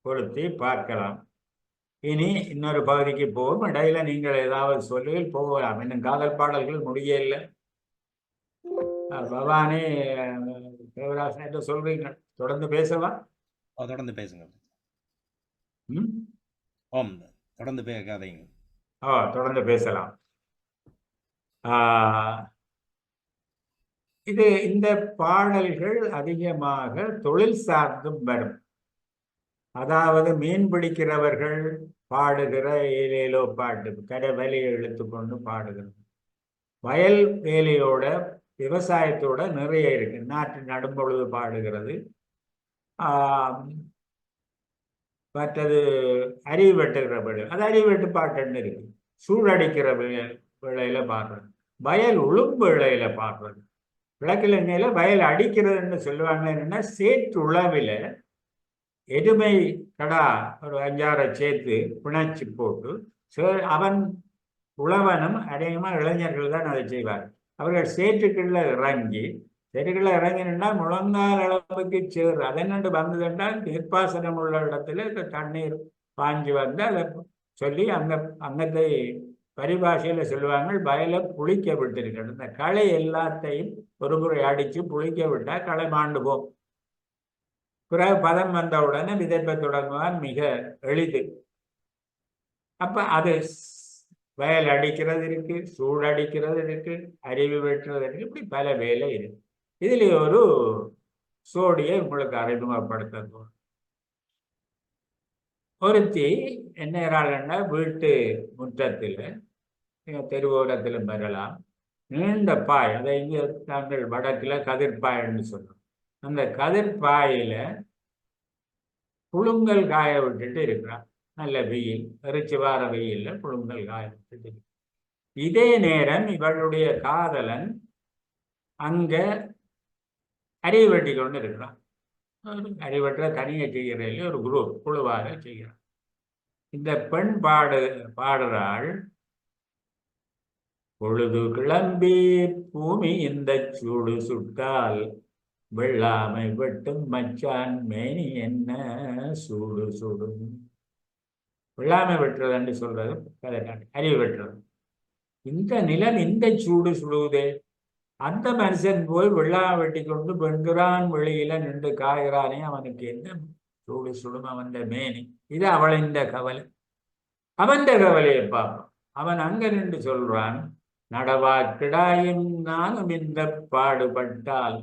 கொளுத்தி பார்க்கலாம். இனி இன்னொரு பகுதிக்கு போகும். இடையில நீங்கள் ஏதாவது சொல்லி போகலாம். இன்னும் காதல் பாடல்கள் முடியல. பவானி தேவராசன் என்ன சொல்றீங்க? தொடர்ந்து பேசவா? தொடர்ந்து பேசுங்க. ம், ஓம் தொடர்ந்து பேசாதீங்க. தொடர்ந்து பேசலாம். இந்த பாடல்கள் அதிகமாக தொழில் சார்ந்தும் வரும். அதாவது மீன் பிடிக்கிறவர்கள் பாடுகிற ஏலேலோ பாட்டு, கடை வேலையை இழுத்து கொண்டு பாடுகிறது. வயல் வேலையோட விவசாயத்தோட நிறைய இருக்கு. நாட்டு நடும் பொழுது பாடுகிறது. மற்றது அரிவு வெட்டுகிற வேலை, அது அரிவு வெட்டு பாட்டுன்னு இருக்கு. சூழடிக்கிற வேளையில பாடுறது, வயல் உளும் வேளையில பாடுறது. விளக்கிழங்கையில வயல் அடிக்கிறதுன்னு சொல்லுவாங்க. என்னன்னா சேற்று உழவில எருமை கடா ஒரு 5-6 சேர்த்து பிணைச்சி போட்டு அவன் உழவனும் அநேகமா இளைஞர்கள் தான் அதை செய்வார். அவர்கள் சேற்றுக்குள்ள இறங்கி இறங்கினா முழங்கால் அளவுக்கு சேர் அதென்னண்டு வந்ததுன்றால் நீர்ப்பாசனம் உள்ள இடத்துல இந்த தண்ணீர் பாஞ்சு வந்து அதை சொல்லி அங்கத்தை பரிபாஷையில சொல்லுவாங்க, வயலை புளிக்க விட்டிருக்கிறது. இந்த களை எல்லாத்தையும் ஒரு முறை அடிச்சு புளிக்க விட்டா களை மாண்டு போகும். பிறகு பதம் வந்த உடனே விதைப்பை தொடங்குவான், மிக எளிது. அப்ப அது வயல் அடிக்கிறது இருக்கு, சூழடிக்கிறது இருக்கு, அருவி வெட்டுறது இருக்கு, இப்படி பல வேலை இருக்கு. இதுல ஒரு சோடியை உங்களுக்கு அறிமுகப்படுத்த ஒருத்தி என்ன வீட்டு முற்றத்தில் தெருவோரத்திலும் வரலாம், நீண்ட பாய், அதை இங்கே நாங்கள் வடக்குல கதிர்பாய்ன்னு சொல்றோம். அந்த கதிர்பாயில புழுங்கல் காய விட்டுட்டு இருக்கிறான். நல்ல வெயில், எரிச்சு வார வெயில்ல புழுங்கல் காய விட்டுட்டு. இதே நேரம் இவளுடைய காதலன் அங்க அரிவு வெட்டி கொண்டு இருக்கிறான். அறிவற்ற தனியை செய்கிறதில் ஒரு குரூப் குழுவாக செய்கிறான். இந்த பெண் பாடுறாள், பொழுது கிளம்பி பூமி இந்த சூடு சுட்டால் வெள்ளாமை வெட்டும் மச்சான் மேனி என்ன சூடு சுடும். வெள்ளாமை வெட்டுறதுன்னு சொல்றது அறிவு வெட்டுறது. இந்த நிலம் இந்த சூடு சுடுவதே. அந்த மனுஷன் போய் வெள்ளாமை வெட்டி கொண்டு வெண்கிறான், வெளியில நின்று காய்கிறானே, அவனுக்கு என்ன சூடு சுடும் அவன் மேனி. இது அவளின் கவலை. அவன் கவலையை பார்ப்பான். அவன் அங்க நின்று சொல்றான், நடவா கிடாயும் நானும் இந்த பாடுபட்டால்.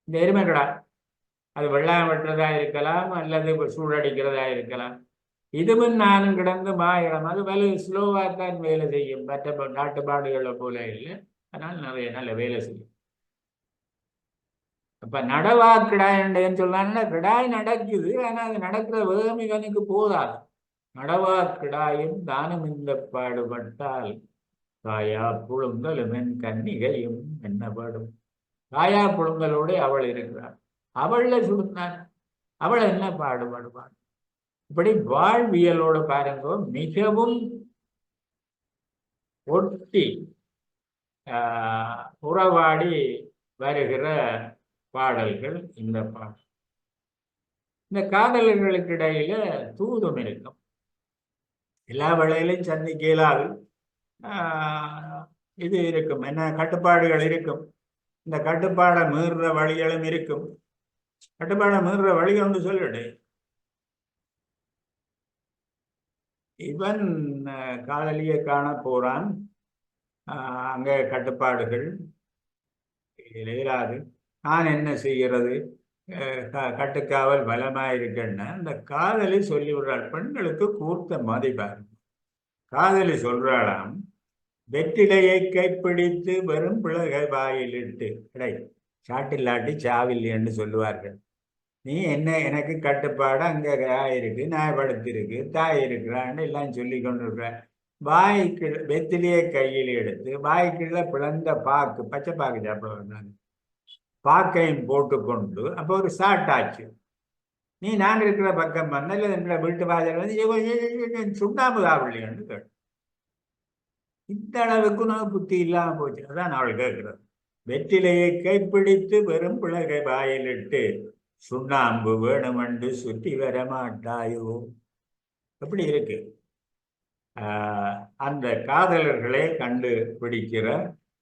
இந்த எருமைக்கடா அது வெள்ளாமை வெட்டுறதா இருக்கலாம், அல்லது சூழடிக்கிறதா இருக்கலாம். இதுவும் நானும் கிடந்து மாயிரம். அது வேலை ஸ்லோவாகத்தான் வேலை செய்யும், மற்ற நாட்டு பாடுகளை போல இல்லை. அதனால நிறைய நல்ல வேலை செய்யும். அப்ப நடவா கிடாயன்னு சொல்லான்னா, கிடாய் நடக்குது, ஆனா அது நடக்கிற வேகம் இவனுக்கு போதாது. நடவா கிடாயும் தானும் இந்த பாடுபட்டால் தாயா புழுங்கலும் என் கன்னிகையும் என்னப்படும். தாயா புழுங்கலோடு அவள் இருக்கிறாள், அவள்ல சுடுந்தான், அவள் என்ன பாடுபடுவாள். இப்படி வாழ்வியலோடு பாருங்க, மிகவும் ஒட்டி உறவாடி வருகிற பாடல்கள் இந்த பாடல். இந்த காதலர்களுக்கு இடையில தூதும் இருக்கும். எல்லா வேளையிலும் சந்திக்க இயலாது. இது இருக்கும், என்ன கட்டுப்பாடுகள் இருக்கும். இந்த கட்டுப்பாடை மீறுற வழிகளும் இருக்கும். கட்டுப்பாடை மீறுற வழி ஒன்று சொல்லிடு. இவன் காதலியை காண போறான், அங்க கட்டுப்பாடுகள் இயலாது. நான் என்ன செய்கிறது, கட்டுக்காவல் பலமாயிருக்கேன்னு அந்த காதலி சொல்லி விடுறாள். பெண்களுக்கு கூர்த்த மதிப்பார். காதலி சொல்றாளாம், வெற்றிலையை கைப்பிடித்து வெறும் பிளகை வாயிலிட்டு, சாட்டில்லாட்டி சாவில்லைன்னு சொல்லுவார்கள். நீ என்ன எனக்கு கட்டுப்பாடு அங்கே இருக்கு, நியாயப்படுத்தி இருக்கு, தாய் இருக்கிறான்னு எல்லாம் சொல்லி கொண்டிருக்கிற. வாய்க்கு வெத்திலேயே கையில் எடுத்து வாய்க்குள்ள பிளந்த பாக்கு, பச்சை பாக்கு சாப்பிடுவாங்க, பாக்கையும் போட்டுக்கொண்டு அப்போ ஒரு சாட்டாச்சு. நீ நான் இருக்கிற பக்கம் வந்தால் என்ற வீட்டு வாசல் வந்து சுண்ணாம்பு சாப்பிடலையான்னு கேட்டு. இந்த அளவுக்கு நான் புத்தி இல்லாம போச்சு. அதான் அவள் கேட்கிறது. வெற்றிலையை கைப்பிடித்து வெறும் பிளகை வாயிலிட்டு சுண்ணாம்பு வேணுமென்று சுற்றி வர மாட்டாயோ. எப்படி இருக்கு அந்த காதலர்களே கண்டுபிடிக்கிற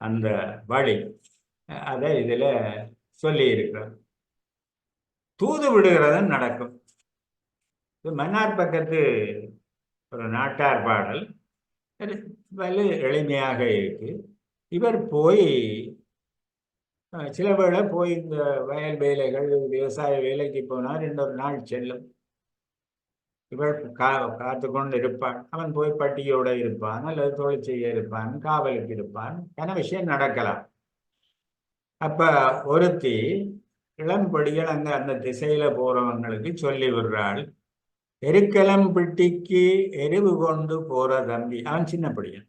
அந்த வழி. அதை இதுல சொல்லி இருக்கிறார். தூது விடுகிறதும் நடக்கும். மன்னார் பக்கத்து ஒரு நாட்டார் பாடல் வலு எளிமையாக இருக்கு. இவர் போய் சில வேளை போய் இந்த வயல் வேலைகள் விவசாய வேலைக்கு போனால் இன்னொரு நாள் செல்லும். இவள் காத்து கொண்டு இருப்பான். அவன் போய் பட்டியோட இருப்பான், அல்லது தொழில் செய்ய இருப்பான், காவலுக்கு இருப்பான். என விஷயம் நடக்கலாம். அப்ப ஒருத்தி இளம்படிகள் அந்த திசையில போறவங்களுக்கு சொல்லி விடுறாள், எருக்கலம்பிட்டிக்கு எருவு கொண்டு போற தம்பி. அவன் சின்ன படியன்.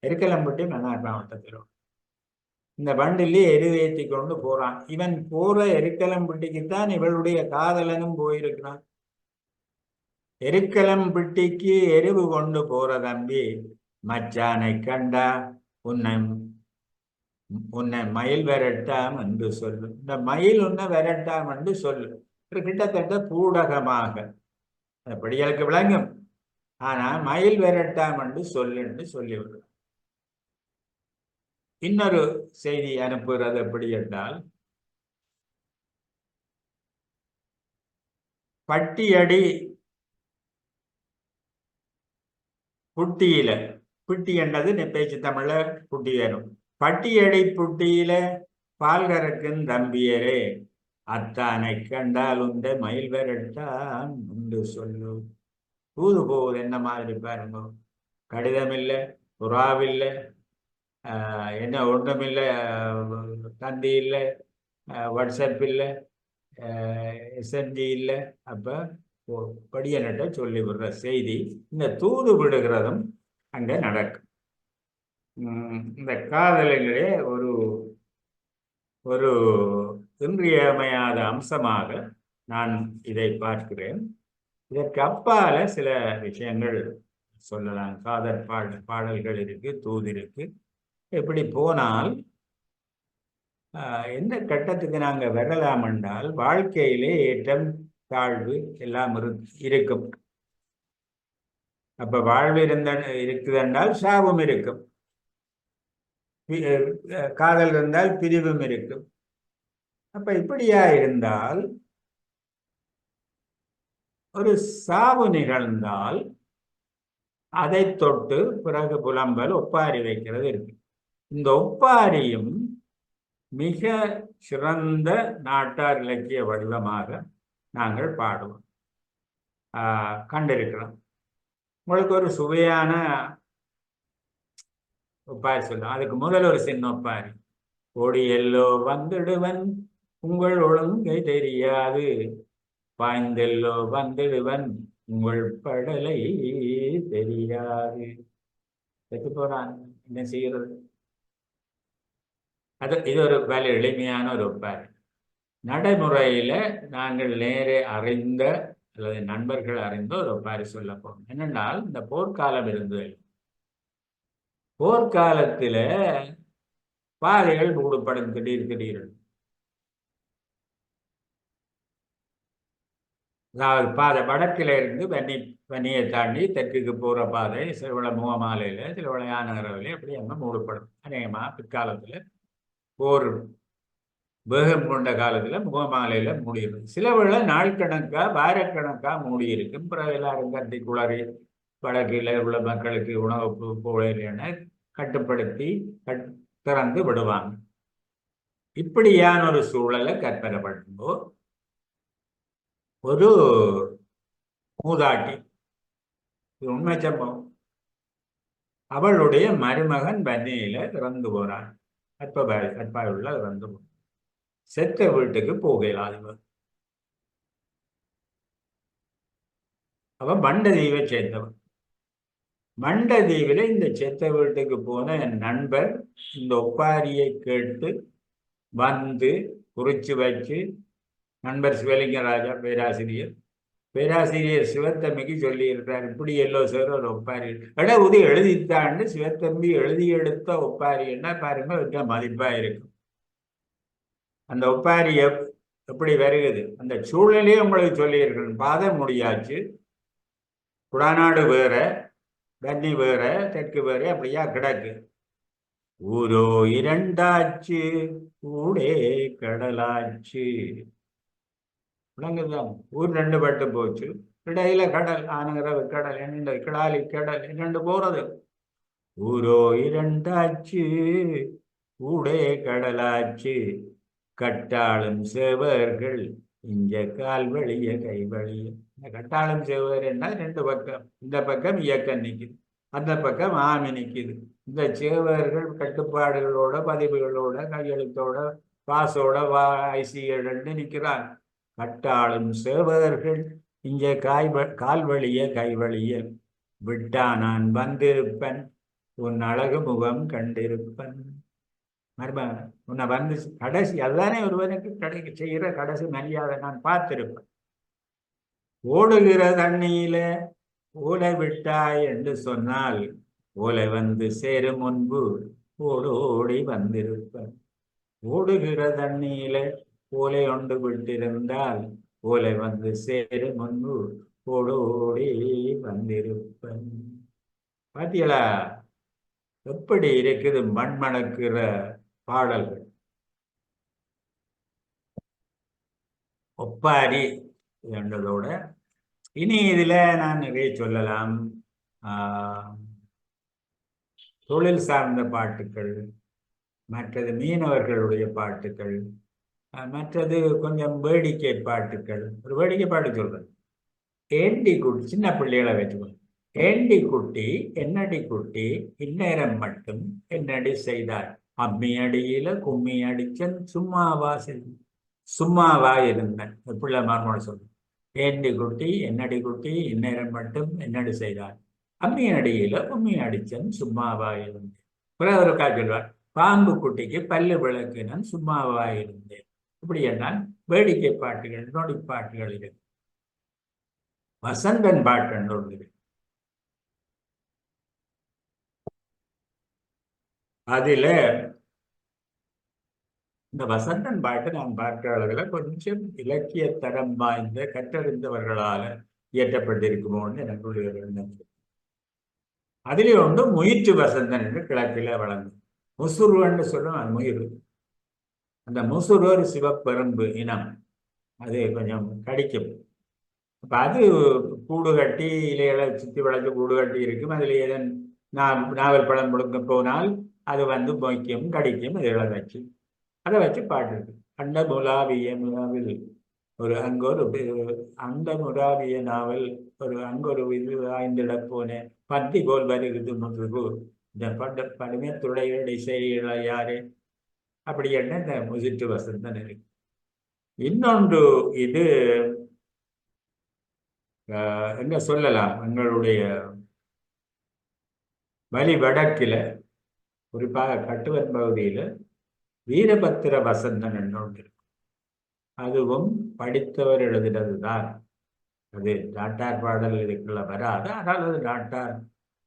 எருக்கலம்பிட்டி மன்னார் மாவட்டத்தில் இந்த வண்டிலே எருவேற்றி கொண்டு போறான். இவன் போற எருக்கலம்பிட்டிக்குத்தான் இவளுடைய காதலனும் போயிருக்கிறான். எருக்கலம்பிட்டிக்கு எருவு கொண்டு போற தம்பி, மச்சானை கண்டா உன்னை மயில் விரட்டாம் என்று சொல்லு. இந்த மயில் உன்னை விரட்டாம் என்று சொல்லு. கிட்டத்தட்ட பூடகமாக படிகளுக்கு விளங்கும். ஆனா மயில் விரட்டாம் என்று சொல்லுன்னு சொல்லிவிடும். இன்னொரு செய்தி அனுப்புகிறது எப்படி என்றால், பட்டியடி புட்டியில, புட்டி என்றது பேச்சு தமிழ்ல புட்டி வரும். பட்டியடி புட்டியில பால் கறக்கும் தம்பியரே, அத்தானை கண்டால் உண்ட மயில் விரட்டான் உண்டு சொல்லு. தூது போகுது என்ன மாதிரி பாருங்க. கடிதம் இல்லை, புறாவில்லை, என்ன ஒன்றும் இல்லை, தந்தி இல்லை, வாட்ஸ்அப் இல்லை, எஸ்எம்ஜி இல்லை. அப்போ படியன்கிட்ட சொல்லி விடுற செய்தி, இந்த தூது விடுகிறதும் அங்கே நடக்கும். இந்த காதலிலே ஒரு ஒரு இன்றியமையாத அம்சமாக நான் இதை பார்க்கிறேன். இதற்கு அப்பால சில விஷயங்கள் சொல்லலாம். காதல் பாடல்கள் இருக்கு, தூது இருக்கு. எப்படி போனால் எந்த கட்டத்துக்கு நாங்கள் வரலாம் என்றால், வாழ்க்கையிலே ஏற்றம் தாழ்வு எல்லாம் இருக்கும். அப்ப வாழ்வு இருக்குதென்றால் சாபம் இருக்கும், காதல் இருந்தால் பிரிவும் இருக்கும். அப்ப இப்படியா இருந்தால், ஒரு சாவு நிகழ்ந்தால் அதை தொட்டு பிறகு புலம்பல் ஒப்பாரி வைக்கிறது இருக்கு. இந்த ஒப்பாரியும் மிக சிறந்த நாட்டார் இலக்கிய வடிவமாக நாங்கள் பாடுவோம், கண்டிருக்கிறோம். உங்களுக்கு ஒரு சுவையான ஒப்பாரி சொல்லுவோம். அதுக்கு முதல் ஒரு சின்ன ஒப்பாரி. ஓடி எல்லோ வந்துடுவன் உங்கள் ஒழுங்கை தெரியாது, பாய்ந்தெல்லோ வந்துடுவன் உங்கள் படலை தெரியாது. செத்து போறான், என்ன செய்கிறது? இது ஒரு வேலை எளிமையான ஒரு ஒப்பாரி. நடைமுறையில நாங்கள் நேரே அறிந்த அல்லது நண்பர்கள் அறிந்த ஒரு ஒப்பாரி சொல்ல போறோம். என்னென்னால், இந்த போர்க்காலம் இருந்தது. போர்க்காலத்துல பாதைகள் மூடப்படும் திடீர். அதாவது பாதை வடக்கில இருந்து வன்னியை தாண்டி தெற்குக்கு போற பாதை சிலவள முகமாலையில, சிலவள யானகரவில அப்படி அங்க மூடப்படும். அநேகமா பிற்காலத்துல போர் வேகம் கொண்ட காலத்துல முகமாலையில மூடிடும். சில வேளை நாள் கணக்கா வாரக்கணக்கா மூடி இருக்கும். பிறகு எல்லாரும் கட்டி குளறி வடக்கில் உள்ள மக்களுக்கு உணவு போலையான கட்டுப்படுத்தி திறந்து விடுவாங்க. இப்படியான ஒரு சூழலை கற்பனை பண்ணும்போ, ஒரு மூதாட்டி, உண்மை சம்பவம், அவளுடைய மருமகன் வன்னியில இறந்து போறான். அற்பாயுள்ள இறந்து போறான். செத்த வீட்டுக்கு போகலாது. அவன் மண்டதீவை சேர்ந்தவன். மண்டதீவில இந்த செத்த வீட்டுக்கு போன என் நண்பர் இந்த ஒப்பாரியை கேட்டு வந்து குறிச்சு வச்சு, நண்பர் சிவலிங்கராஜா பேராசிரியர் சிவத்தம்பிக்கு சொல்லி இருக்கிறார், இப்படி எல்லோ சார் ஒரு ஒப்பாரி உதவி எழுதித்தாண்டு சிவத்தம்பி எழுதி எடுத்த ஒப்பாரின்னா பாருங்க விட்ட மதிப்பா இருக்கும். அந்த ஒப்பாரி எப்படி வருகிறது அந்த சூழ்நிலையே உங்களுக்கு சொல்லி இருக்கணும். பாதம் முடியாச்சு, குடாநாடு வேற, தண்ணி வேற, தெற்கு வேற, அப்படியா கிடக்கு. ஊரோ இரண்டாச்சு, ஊடே கடலாச்சு. விளங்குதான், ஊர் ரெண்டு பட்டு போச்சு, இடையில கடல், ஆனகரவு கடல், என்ன கிடாலி கடல் இரண்டு போறது. ஊரோ இரண்டாச்சு, ஊடே கடலாச்சு, கட்டாளும் சேவர்கள் இங்க கால் வழிய கை வழிய. கட்டாளம் சேவர் என்ன, ரெண்டு பக்கம், இந்த பக்கம் இயக்கம் நிக்குது, அந்த பக்கம் ஆமி நிக்குது. இந்த சேவர்கள் கட்டுப்பாடுகளோட, பதிவுகளோட, கையெழுத்தோட, பாசோட, ஐசிஎட்டு நிக்கிறாங்க. கட்டாளும் சேவர்கள் இங்க கால் வழிய கை வழிய, விட்டா நான் வந்திருப்பன் உன் அழகு முகம் கண்டிருப்பன். மருமகன் உன்னை வந்து கடைசி அதுதானே ஒருவனுக்கு கிடைக்க செய்கிற கடைசி மரியாதை, நான் பார்த்திருப்பேன். ஓடுகிற தண்ணியில ஓலை விட்டாய் என்று சொன்னால் ஓலை வந்து சேரும் முன்பு ஓடோடி வந்திருப்பேன். ஓடுகிற தண்ணியில ஓலை ஒன்று விட்டிருந்தால் ஓலை வந்து சேரும் முன்பு ஓடோடி வந்திருப்பேன். பாத்தீங்களா எப்படி இருக்குது மண்மணக்கிற பாடல்கள். ஒப்பாரி என்றதோட இனி இதுல நான் நிறைய சொல்லலாம். தொழில் சார்ந்த பாட்டுக்கள், மற்றது மீனவர்களுடைய பாட்டுக்கள், மற்றது கொஞ்சம் வேடிக்கை பாட்டுக்கள். ஒரு வேடிக்கை பாட்டு சொல்றேன். ஏண்டி குட்டி, சின்ன பிள்ளைகளை வச்சுக்கணும். ஏண்டி குட்டி என்னடி குட்டி இந்நேரம் மட்டும் என்னடி செய்தார், அம்மி அடியில கும்மி அடிச்சன் சும்மாவா சும்மாவா இருந்தேன். பிள்ளை மார்மோட சொல்றேன். ஏண்டி குட்டி என்னடி குட்டி இந்நேரம் மட்டும் என்னடி செய்தார், அம்மி அடியில கும்மி அடிச்சன் சும்மாவா இருந்தேன். ஒரு சொல்வார், பாம்பு குட்டிக்கு பல்லு விளக்குனன் சும்மாவா இருந்தேன். இப்படி என்னால் வேடிக்கை பாட்டுகள், நொடி பாட்டுகள் இருக்கு. வசந்தன் பாட்டு ஒன்று, அதுல இந்த வசந்தன் பாட்டு நான் பார்க்கிற அளவுல கொஞ்சம் இலக்கிய தரம் வாய்ந்த கற்றறிந்தவர்களால இயற்றப்பட்டிருக்குமோன்னு எனக்குடைய எண்ணம். அதிலே ஒன்று முயிற்று வசந்தன் என்று கிழக்கில வழங்கும். முசுருன்னு சொல்லும், அது முயிறு. அந்த முசுறு ஒரு சிவப்பெரும்பு இனம், அது கொஞ்சம் கடிக்கும். அப்ப அது கூடு கட்டி இலைகளை சுத்தி வளைச்சு கூடு கட்டி இருக்கும். அதுல ஏதன் நாவல் பழம் முழுக்க போனால் அது வந்து மொய்க்கும், கடிக்கும். இதை வச்சு அதை வச்சு பாட்டு இருக்கு. அண்ட முலாவிய நாவல் ஒரு அங்கொரு அந்த முலாவிய நாவல் ஒரு அங்கொரு இது ஆய்ந்திட போனேன் பத்தி போல் வருகிறது முருகு இந்த பண்ட படுமே துளையடி செய்யல யாரு, அப்படி என்ன இந்த முசிட்டு வசந்தன் இருக்கு. இன்னொன்று இது என்ன சொல்லலாம், எங்களுடைய வலி வடக்கில குறிப்பாக கட்டுவன் பகுதியில வீரபத்திர வசந்தன் என்னொன்று இருக்கும். அதுவும் படித்தவர் எழுதினது தான். அது நாட்டார் பாடல் இதுக்குள்ள வராது, ஆனால் அது நாட்டார்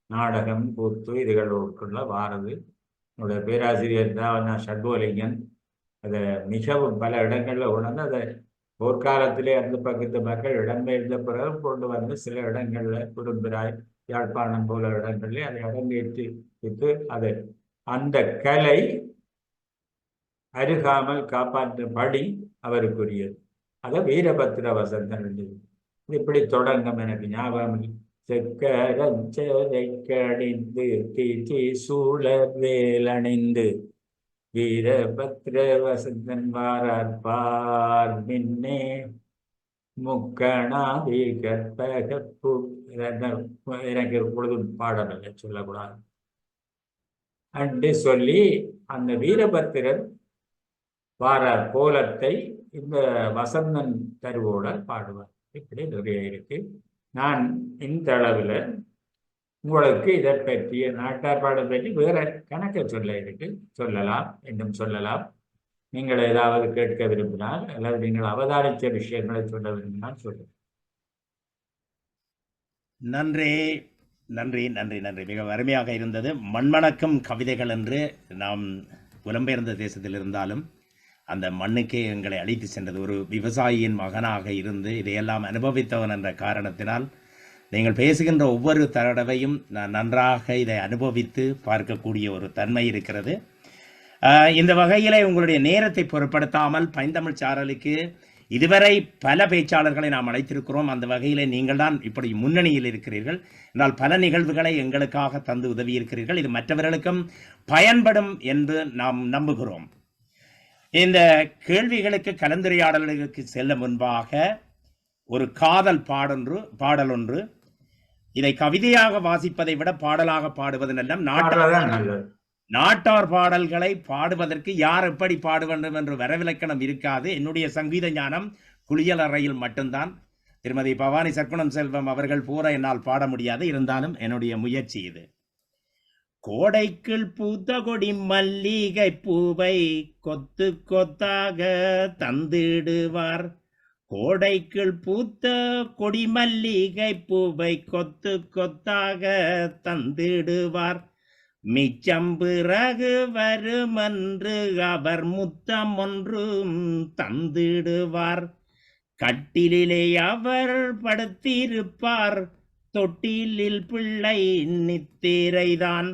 நாடகம் கூத்து இதுகளுக்குள்ள வாரது. என்னுடைய பேராசிரியர் தான் சண்முகலிங்கன் அதை மிகவும் பல இடங்கள்ல உணர்ந்து அதை போர்க்காலத்திலே அந்த பக்கத்து மக்கள் இடம்பெயர்ந்த பிறகு கொண்டு வந்து சில இடங்கள்ல குடும்பிராய், யாழ்ப்பாணம் போல இடங்களில் அதை அரங்கேற்றி வைத்து அதை அந்த கலை அருகாமல் காப்பாற்றும்படி அவருக்குரியது. அதை வீரபத்திர வசந்தன் இருந்தது. இப்படி தொடங்கும், எனக்கு ஞாபகம். செக்கரஞ்சதைக்கணிந்து தீச்சி சூழ வேலணிந்து வீரபத்திர வசந்தன் வாரார் பார் மின்னே முக்கணாதி கற்பகப்பு. எனக்கு பொழுதும் பாடலை சொல்லக்கூடாது அன்று சொல்லி அந்த வீரபத்திரன் வார கோலத்தை இந்த வசந்தன் தருவோட பாடுவார். இப்படி நிறைய இருக்கு. நான் இந்த அளவில் உங்களுக்கு இதை பற்றிய நாட்டார் பாடல் பற்றி வேற கணக்க சொல்லலாம், இன்னும் சொல்லலாம். நீங்கள் ஏதாவது கேட்க விரும்பினால் அல்லது நீங்கள் அவதானித்த விஷயங்களை சொல்ல விரும்பினால் சொல்லுங்கள். நன்றி நன்றி நன்றி நன்றி. மிக அருமையாக இருந்தது. மண்மணக்கும் கவிதைகள் என்று நாம் புலம்பெயர்ந்த தேசத்தில் இருந்தாலும் அந்த மண்ணுக்கே எங்களை அழைத்து சென்றது. ஒரு விவசாயியின் மகனாக இருந்து இதையெல்லாம் அனுபவித்தவன் என்ற காரணத்தினால் நீங்கள் பேசுகின்ற ஒவ்வொரு தடவையும் நான் நன்றாக இதை அனுபவித்து பார்க்கக்கூடிய ஒரு தன்மை இருக்கிறது. இந்த வகையில் உங்களுடைய நேரத்தை பொருட்படுத்தாமல் பைந்தமிழ் சாரலுக்கு இதுவரை பல பேச்சாளர்களை நாம் அழைத்திருக்கிறோம். அந்த வகையில் நீங்கள் தான் இப்படி முன்னணியில் இருக்கிறீர்கள். என்றால் பல நிகழ்வுகளை எங்களுக்காக தந்து உதவி இருக்கிறீர்கள். இது மற்றவர்களுக்கும் பயன்படும் என்று நாம் நம்புகிறோம். இந்த கேள்விகளுக்கு கலந்துரையாடல்களுக்கு செல்ல முன்பாக ஒரு காதல் பாடல் ஒன்று, இதை கவிதையாக வாசிப்பதை விட பாடலாக பாடுவது நல்லம். நாட்டார் பாடல்களை பாடுவதற்கு யார் எப்படி பாட வேண்டும் என்று வரவிலக்கணம் இருக்காது. என்னுடைய சங்கீத ஞானம் குளியல் அறையில் மட்டும்தான். திருமதி பவானி சர்க்குணம் செல்வம் அவர்கள் போற என்னால் பாட முடியாது. இருந்தாலும் என்னுடைய முயற்சி இது. கோடைக்குள் பூத்த கொடி மல்லிகை பூவை கொத்து கொத்தாக தந்திடுவார். கோடைக்குள் பூத்த கொடி மல்லிகை பூவை கொத்து கொத்தாக தந்திடுவார். மிச்சம் பிறகு வருமன்று அவர் முத்தம் ஒன்றும் தந்திடுவார். கட்டிலே அவர் படுத்திருப்பார். தொட்டிலில் பிள்ளை நித்திரைதான்.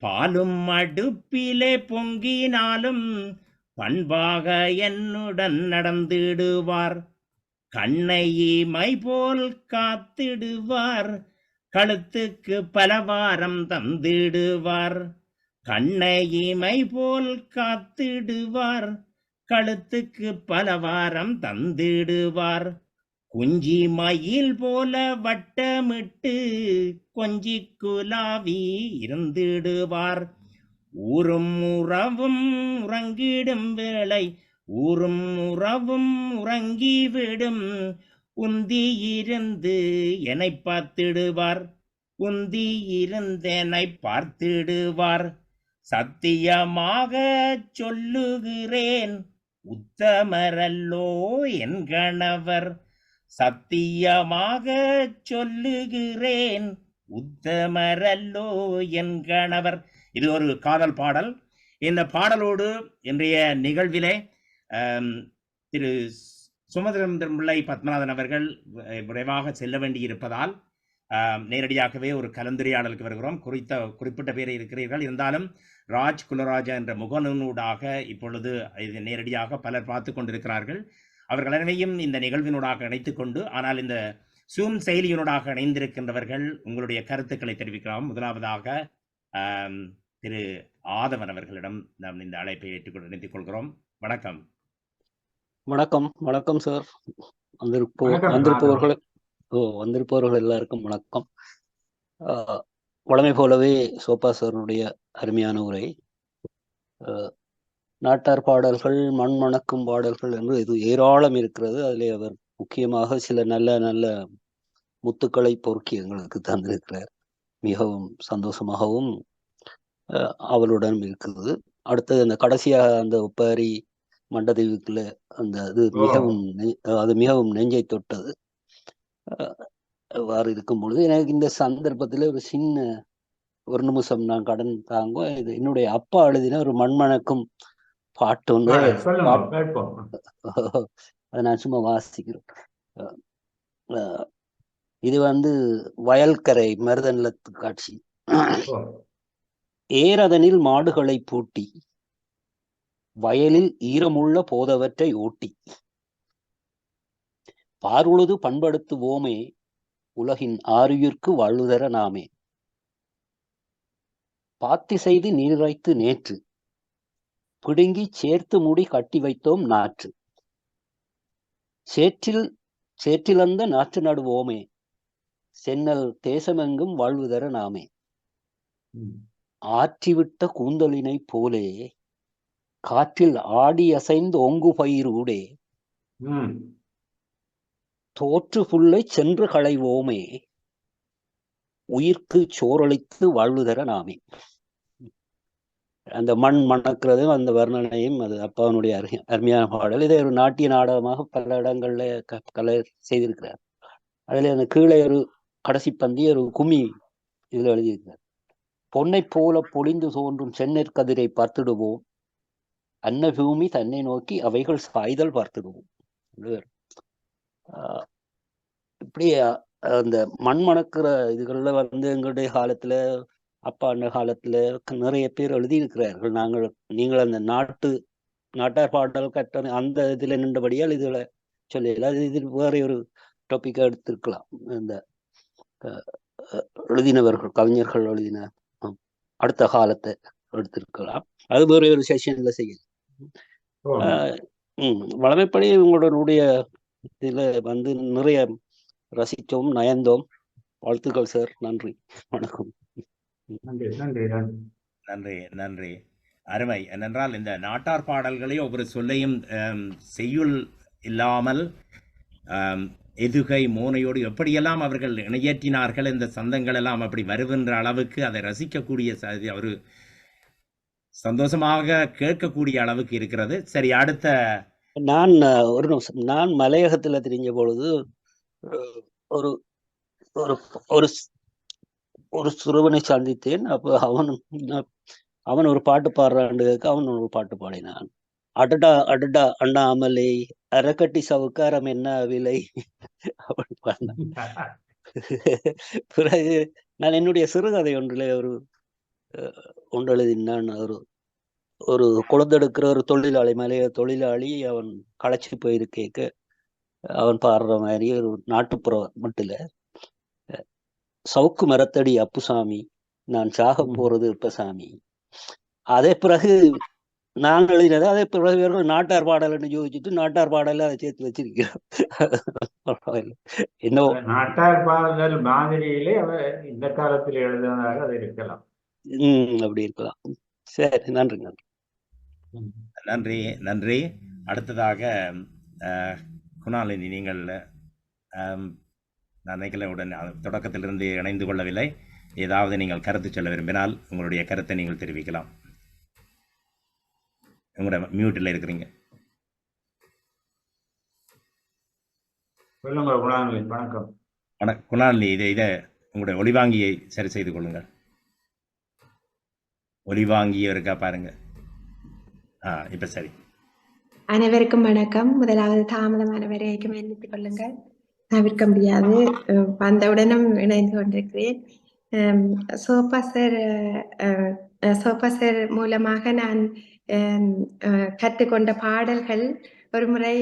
பாலும் அடுப்பிலே பொங்கினாலும் பண்பாக என்னுடன் நடந்திடுவார். கண்ணை மை போல் காத்திடுவார். கழுத்துக்கு பலவாரம் தந்திடுவார். கண்ணை மை போல் காத்திடுவார். கழுத்துக்கு பலவாரம் தந்திடுவார். குஞ்சி மயில் போல வட்டமிட்டு கொஞ்சி குலாவி இருந்திடுவார். ஊரும் உறவும் உறங்கிடும் வேளை ஊரும் உறவும் உறங்கிவிடும். உந்தி இருந்து என்னை பார்த்திடுவார். உந்தி இருந்தெனை பார்த்திடுவார். சத்தியமாக சொல்லுகிறேன் உத்தமரல்லோ என் கணவர். சத்தியமாக சொல்லுகிறேன் உத்தமரல்லோ என் கணவர். இது ஒரு காதல் பாடல். இந்த பாடலோடு இன்றைய நிகழ்விலே திரு சுமந்திரம் பிள்ளை பத்மநாதன் அவர்கள் விரைவாக செல்ல வேண்டியிருப்பதால் நேரடியாகவே ஒரு கலந்துரையாடலுக்கு வருகிறோம். குறிப்பிட்ட பேரை இருக்கிறீர்கள். இருந்தாலும் ராஜ் குலராஜா என்ற முகநூடாக இப்பொழுது இது நேரடியாக பலர் பார்த்து கொண்டிருக்கிறார்கள். அவர்கள் அனைவரையும் இந்த நிகழ்வினூடாக இணைத்துக் கொண்டு, ஆனால் இந்த சூம் செயலியினூடாக இணைந்திருக்கின்றவர்கள் உங்களுடைய கருத்துக்களை தெரிவிக்கலாம். முதலாவதாக திரு ஆதவன் அவர்களிடம் நாம் இந்த அழைப்பை ஏற்றுக்கொண்டு இணைத்துக் கொள்கிறோம். வணக்கம். வணக்கம். வணக்கம் சார். வந்திருப்பவர்கள் எல்லாருக்கும் வணக்கம். வழமை போலவே சோபா சாருடைய அருமையான உரை. நாட்டார் பாடல்கள், மண் மணக்கும் பாடல்கள் என்று இது ஏராளம் இருக்கிறது. அதிலே அவர் முக்கியமாக சில நல்ல நல்ல முத்துக்களை பொறுக்கி எங்களுக்கு தந்திருக்கிறார். மிகவும் சந்தோஷமாகவும் அவளுடன் இருக்கிறது. அடுத்தது அந்த கடைசியாக அந்த ஒப்பாரி மண்டதீவுக்குள்ள அந்த இது மிகவும் நெஞ்சை தொட்டது. அவ்வாறு இருக்கும் பொழுது எனக்கு இந்த சந்தர்ப்பத்தில் ஒரு சின்ன ஒரு நிமிஷம் நான் கடன் தாங்க. இது என்னுடைய அப்பா எழுதின ஒரு மண்மணக்கும் பாட்டு ஒன்று, அதை நான் சும்மா வாசிக்கிறேன். இது வயல்கரை மருதநிலத்து காட்சி. ஏரதனில் மாடுகளை பூட்டி வயலில் ஈரமுள்ள போதவற்றை ஓட்டி பார்வுழுது பண்படுத்துவோமே உலகின் ஆருயிர்க்கு வாழ்வுதர நாமே. பாத்தி செய்து நீரைத்து நேற்று பிடுங்கி சேர்த்து மூடி கட்டி வைத்தோம் நாற்று. சேற்றிலந்த நாற்று நடுவோமே சென்னல் தேசமெங்கும் வாழ்வுதர நாமே. ஆற்றிவிட்ட கூந்தலினை போலே காற்றில் ஆடி அசைந்து ஒங்கு பயிரூடே ம். தோற்று புல்லை சென்று களைவோமே உயிர்க்கு சோறளித்து வாழ்வுதர நாமே. அந்த மண் மணக்கிறதும் அந்த வர்ணனையும் அது அப்பாவனுடைய அருமையான பாடல். இதை ஒரு நாட்டிய நாடகமாக பல இடங்கள்ல கலை செய்திருக்கிறார். அதுல அந்த கீழே ஒரு கடைசி பந்தி ஒரு கும்மி இதுல எழுதியிருக்கிறார். பொன்னை போல பொழிந்து தோன்றும் செந்நெற் கதிரை பார்த்திடுவோம், அன்ன பூமி தன்னை நோக்கி அவைகள் சாய்தல் பார்த்திடுவோம். இப்படி அந்த மண் மணக்கிற இதுகள்ல எங்களுடைய காலத்துல அப்பா அண்ண காலத்துல நிறைய பேர் எழுதியிருக்கிறார்கள். நீங்கள் அந்த நாட்டார் பாடல் கற்ற அந்த இதுல நின்றபடியால் இதுல சொல்லல. இது வேற ஒரு டாபிக்கா எடுத்திருக்கலாம். இந்த எழுதினவர்கள் கவிஞர்கள் எழுதின அடுத்த காலத்தை எடுத்திருக்கலாம். அது வேற ஒரு செஷன்ல செய்யலாம். வளமைப்படி உங்களுடைய இதுல நிறைய ரசித்தோம், நயந்தோம். வாழ்த்துக்கள் சார். நன்றி, வணக்கம். நன்றி நன்றி. அருமை. ஏனென்றால் இந்த நாட்டார் பாடல்களே ஒவ்வொரு சொல்லையும் செய்யுள் இல்லாமல் எதுகை மோனையோடு எப்படியெல்லாம் அவர்கள் இணையேற்றினார்கள், இந்த சந்தங்கள் எல்லாம் அப்படி வருகின்ற அளவுக்கு அதை ரசிக்கக்கூடிய ஒரு சந்தோஷமாக கேட்கக்கூடிய அளவுக்கு இருக்கிறது. சரி, அடுத்த நான் ஒரு நிமிஷம். நான் மலையகத்துல தெரிஞ்ச பொழுது ஒரு ஒரு ஒரு சிறுவனை சந்தித்தேன். அப்ப அவன் ஒரு பாட்டு பாடுறான்னு அவன் ஒரு பாட்டு பாடினான். அடடா அடடா அண்ணாமலை அரைக்கட்டி சவுக்காரம் என்ன விலை அப்படி பாடினான். பிறகு நான் என்னுடைய சிறுகதை ஒன்றில் ஒன்று எழுதினான். ஒரு குழந்தெடுக்கிற ஒரு தொழிலாளி, மலைய தொழிலாளி, அவன் களைச்சி போயிருக்க அவன் பாடுற மாதிரி ஒரு நாட்டுப்புற மட்டும் சவுக்கு மரத்தடி அப்புசாமி, நான் சாக போறது இப்பசாமி. அதே பிறகு நான் எழுதினது. அதே பிறகு இவர்கள் நாட்டார் பாடல்னு யோசிச்சுட்டு நாட்டார் பாடல அதை சேர்த்து வச்சிருக்கிறோம். இன்னும் நாட்டார் பாடல் மாதிரியிலே அவர் இந்த காலத்தில் எழுதினதாக அது இருக்கலாம். அப்படி இருக்கலாம். சரி, நன்றி நன்றி நன்றி நன்றி. அடுத்ததாக குணாலினி, நீங்கள் நான் நினைக்கலுடன் தொடக்கத்திலிருந்து இணைந்து கொள்ளவில்லை. ஏதாவது நீங்கள் கருத்து சொல்ல விரும்பினால் உங்களுடைய கருத்தை நீங்கள் தெரிவிக்கலாம். உங்களோட மியூட்டில் இருக்கிறீங்க. சொல்லுங்க குணாலினி. வணக்கம். குணாலினி, இதை உங்களுடைய ஒலிவாங்கியை சரி செய்து கொள்ளுங்கள். ஒலிவாங்கியை இருக்கா பாருங்க. இப்ப சரி. அனைவருக்கும் வணக்கம். முதலாவது தாமதமான வரைக்கும் மன்னித்துக் கொள்ளுங்கள், தவிர்க்க முடியாது. வந்தவுடனும் இணைந்து கொண்டிருக்கிறேன். சோபா சார் மூலமாக நான் கற்றுக்கொண்ட பாடல்கள் ஒரு முறை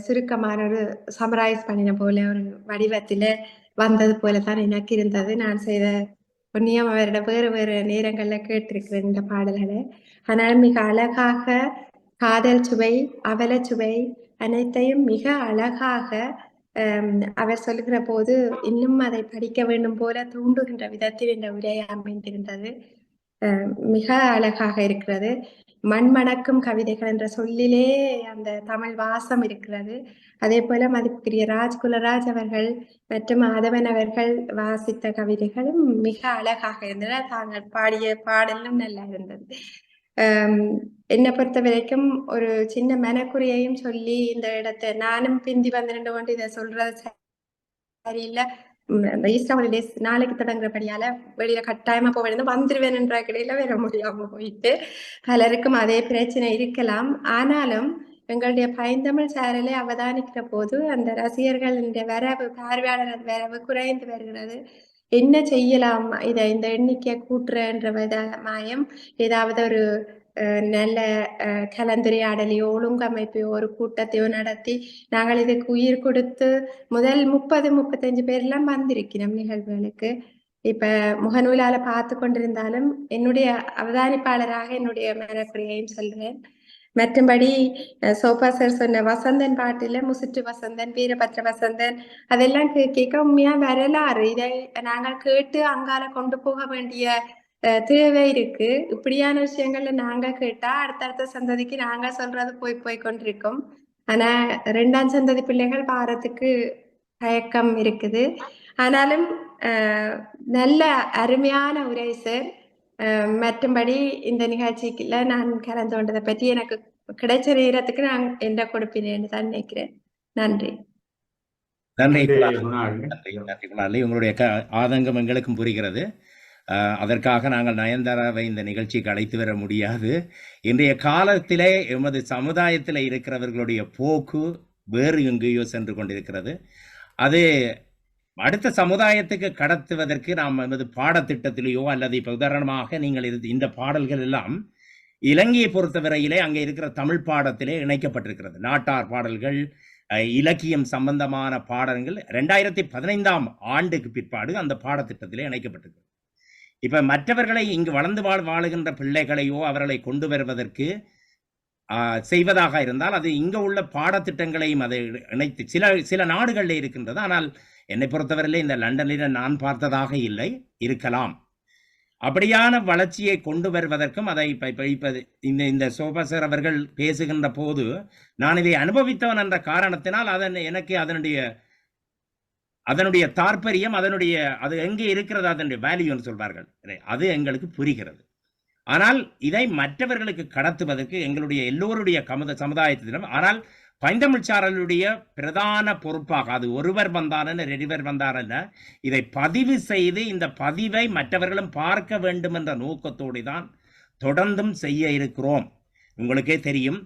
சுருக்கமான ஒரு சமரைஸ் பண்ணின போல ஒரு வடிவத்தில் வந்தது போல தான் எனக்கு இருந்தது. நான் செய்த புண்ணியம் அவரிடம் வேறு வேறு நேரங்களில் கேட்டிருக்கிறேன் இந்த பாடல்களை. ஆனால் மிக அழகாக காதல் சுவை, அவல சுவை அனைத்தையும் மிக அழகாக அவர் சொல்லுகிற போது இன்னும் அதை படிக்க வேண்டும் போல தூண்டுகின்ற விதத்தில் இந்த உரை அமைந்திருந்தது. மிக அழகாக இருக்கிறது. மண்மணக்கும் கவிதைகள் என்ற சொல்லிலே அந்த தமிழ் வாசம் இருக்கிறது. அதே போல மதிப்புக்குரிய ராஜ்குலராஜ் அவர்கள் மற்றும் ஆதவன் அவர்கள் வாசித்த கவிதைகளும் மிக அழகாக இருந்தன. தாங்கள் பாடிய பாடலும் நல்லா இருந்தது. என்னை பொறுத்த வரைக்கும் ஒரு சின்ன மனக்குறையையும் சொல்லி இந்த இடத்தை நானும் பிந்தி வந்து நின்று கொண்டு இதை சொல்றது சரியில்லை. ஈஸ்டர் ஹாலிடேஸ் நாளைக்கு தொடங்குறபடியால வெளியில கட்டாயமா போக வேண்டியது வந்துருவேன் என்ற கிடையில வேற முடியாம போயிட்டு பலருக்கும் அதே பிரச்சனை இருக்கலாம். ஆனாலும் எங்களுடைய பைந்தமிழ் சேனலை அவதானிக்கிற போது அந்த ரசிகர்களுடைய வரவு, பார்வையாளர் வரவு குறைந்து வருகிறது. என்ன செய்யலாம், இதை இந்த எண்ணிக்கை கூட்டுறன்ற விதமாயம் ஏதாவது ஒரு நல்ல கலந்துரையாடலையோ ஒழுங்கமைப்பையோ ஒரு கூட்டத்தையோ நடத்தி நாங்கள் இதுக்கு உயிர் கொடுத்து முதல் 30-35 பேர்லாம் வந்திருக்கிறோம் நிகழ்வுகளுக்கு. இப்ப முகநூலால பார்த்து கொண்டிருந்தாலும் என்னுடைய அவதானிப்பாளராக என்னுடைய மனக்குறையையும் சொல்றேன். மற்றும்படி சோபா சார் சொன்ன வசந்தன் பாட்டுல முசுட்டு வசந்தன், வீரபத்ர வசந்தன் அதெல்லாம் கேட்க உண்மையா வரலாறு. இதை நாங்கள் கேட்டு அங்கால கொண்டு போக வேண்டிய தேவை இருக்கு. இப்படியான விஷயங்கள்ல நாங்க கேட்டா அடுத்தடுத்த சந்ததிக்கு நாங்க சொல்றது போய் கொண்டிருக்கும். ஆனா 2ஆம் சந்ததி பிள்ளைகள் பாரத்துக்கு தயக்கம் இருக்குது. ஆனாலும் நல்ல அருமையான உரை சார். மற்றும்படி இந்த நிகழ்ச்சிக்குள்ள நான் கலந்து கொண்டதை பற்றி எனக்கு கிடைச்ச நேரத்துக்கு நான் எந்த கொடுப்பினேன்னு தான் நினைக்கிறேன். நன்றி. நன்றி குணால். நன்றி குணாலி. உங்களுடைய ஆதங்கம் எங்களுக்கும் புரிகிறது. அதற்காக நாங்கள் நயன்தாராவை இந்த நிகழ்ச்சிக்கு அழைத்து வர முடியாது. இன்றைய காலத்திலே எமது சமுதாயத்தில் இருக்கிறவர்களுடைய போக்கு வேறு எங்கேயோ சென்று கொண்டிருக்கிறது. அது அடுத்த சமுதாயத்துக்கு கடத்துவதற்கு நாம் எமது பாடத்திட்டத்திலேயோ அல்லது இப்போ உதாரணமாக நீங்கள் இந்த பாடல்கள் எல்லாம் இலங்கையை பொறுத்தவரையிலே அங்கே இருக்கிற தமிழ் பாடத்திலே இணைக்கப்பட்டிருக்கிறது. நாட்டார் பாடல்கள், இலக்கியம் சம்பந்தமான பாடல்கள் 2015ஆம் ஆண்டுக்கு பிற்பாடு அந்த பாடத்திட்டத்திலே இணைக்கப்பட்டிருக்கு. இப்ப மற்றவர்களை இங்கு வளர்ந்து வாழுகின்ற பிள்ளைகளையோ அவர்களை கொண்டு வருவதற்கு செய்வதாக இருந்தால் அது இங்க உள்ள பாடத்திட்டங்களையும் அதை இணைத்து சில நாடுகளில் இருக்கின்றது. ஆனால் என்னை பொறுத்தவரையிலே இந்த லண்டனில் நான் பார்த்ததாக இல்லை, இருக்கலாம். அப்படியான வளர்ச்சியை கொண்டு வருவதற்கும் அதை இந்த சோபசர் அவர்கள் பேசுகின்ற போது நான் இதை அனுபவித்தவன் என்ற காரணத்தினால் எனக்கு அதனுடைய தாற்பயம், அது எங்கே இருக்கிறது, அதனுடைய வேல்யூன்னு சொல்வார்கள், அது எங்களுக்கு புரிகிறது. ஆனால் இதை மற்றவர்களுக்கு கடத்துவதற்கு எங்களுடைய எல்லோருடைய சமுதாயத்திலும், ஆனால் பைந்தமிழ்ச்சாரலுடைய பிரதான பொறுப்பாக, அது ஒருவர் வந்தாரென்ன 2 வந்தாரென்ன, இதை பதிவு செய்து இந்த பதிவை மற்றவர்களும் பார்க்க வேண்டும் என்ற நோக்கத்தோடு தான் தொடர்ந்தும் செய்ய இருக்கிறோம். உங்களுக்கே தெரியும்,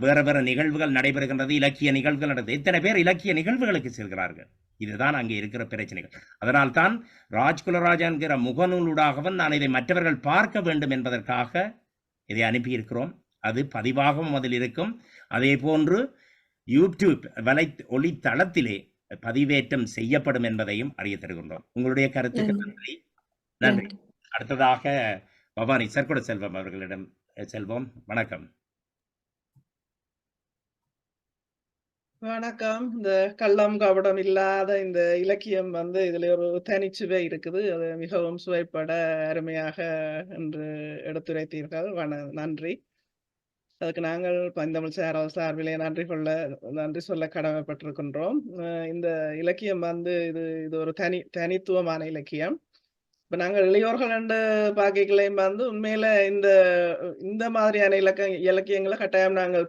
வேற நிகழ்வுகள் நடைபெறுகின்றது, இலக்கிய நிகழ்வுகள் நடந்தது. எத்தனை பேர் இலக்கிய நிகழ்வுகளுக்கு செல்கிறார்கள்? இதுதான் அங்கே இருக்கிற பிரச்சனைகள். அதனால் தான் ராஜ்குலராஜா என்கிற முகநூலூடாகவும் நான் இதை மற்றவர்கள் பார்க்க வேண்டும் என்பதற்காக இதை அனுப்பியிருக்கிறோம். அது பதிவாகவும் அதில் இருக்கும். அதே போன்று யூடியூப் ஒளித்தளத்திலே பதிவேற்றம் செய்யப்படும் என்பதையும் அறிய தருகின்றோம். உங்களுடைய கருத்துக்கு நன்றி. நன்றி. அடுத்ததாக பவானி சர்க்குட செல்வம் அவர்களிடம் செல்வோம். வணக்கம். வணக்கம். இந்த கள்ளம் கபடம் இல்லாத இந்த இலக்கியம் இதுல ஒரு தனிச்சுவை இருக்குது. அது மிகவும் சுவைப்பட அருமையாக என்று எடுத்துரைத்தீர்கள். நன்றி. அதுக்கு நாங்கள் பைந்தமிழ் சார்பிலே நன்றி சொல்ல கடமைப்பட்டிருக்கின்றோம். இந்த இலக்கியம் இது ஒரு தனித்துவமான இலக்கியம். இப்ப நாங்கள் இளையோர்கள் என்று பார்க்கலையும் உண்மையில இந்த மாதிரியான இலக்கியங்களை கட்டாயம் நாங்கள்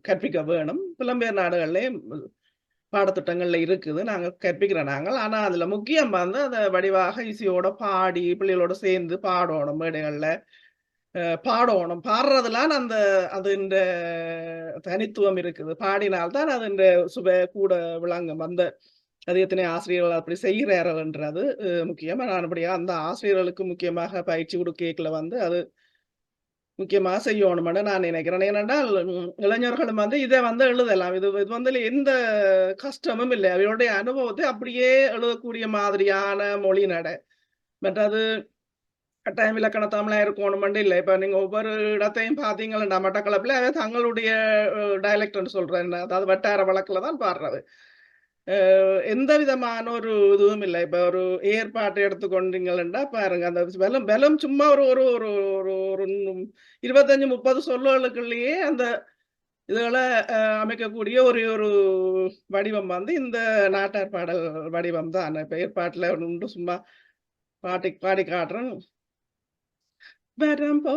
கற்பிக்க வேணும். புலம்பெயர் நாடுகள்ல பாடத்திட்டங்கள்ல இருக்குது, நாங்க கற்பிக்கிறோம் நாங்கள். ஆனா அதுல முக்கியம் அதை வடிவாக இசையோட பாடி பிள்ளைகளோட சேர்ந்து பாடணும், மேடைகள்ல பாடணும். பாடுறதுலாம் அது இந்த தனித்துவம் இருக்குது. பாடினால்தான் அது இந்த சுப கூட விளங்கும். அது எத்தனை ஆசிரியர்கள் அப்படி செய்கிறார்கள்ன்றது முக்கியம். அப்படியா அந்த ஆசிரியர்களுக்கு முக்கியமாக பயிற்சி கொடுக்கல அது முக்கியமாக செய்யணும்னு நான் நினைக்கிறேன். ஏனென்றால் இளைஞர்களும் இதை எழுதலாம். இது எந்த கஷ்டமும் இல்லை. அவருடைய அனுபவத்தை அப்படியே எழுதக்கூடிய மாதிரியான மொழி நடை. மற்றது கட்டாயம் இலக்கண தமிழா இருக்கணும்னு இல்லை. இப்ப நீங்க ஒவ்வொரு இடத்தையும் பாத்தீங்கன்னா மட்டக்களப்புல தங்களுடைய டைலக்ட் சொல்றேன், அதாவது வட்டார வழக்குல தான் பாடுறது. எந்த விதமான ஒரு இதுவும் இல்லை. இப்ப ஒரு ஏற்பாட்டை எடுத்துக்கொண்டீங்கன்னா பாருங்க, அந்த பலம் சும்மா ஒரு ஒரு ஒரு 25-30 சொல்லுகளுக்குள்ளேயே அந்த இதுகளை அமைக்கக்கூடிய ஒரு வடிவம் இந்த நாட்டார் பாடல் வடிவம் தான். இப்ப ஏற்பாட்டுல ஒன்று சும்மா பாடி காட்டுறேன். வரம்போ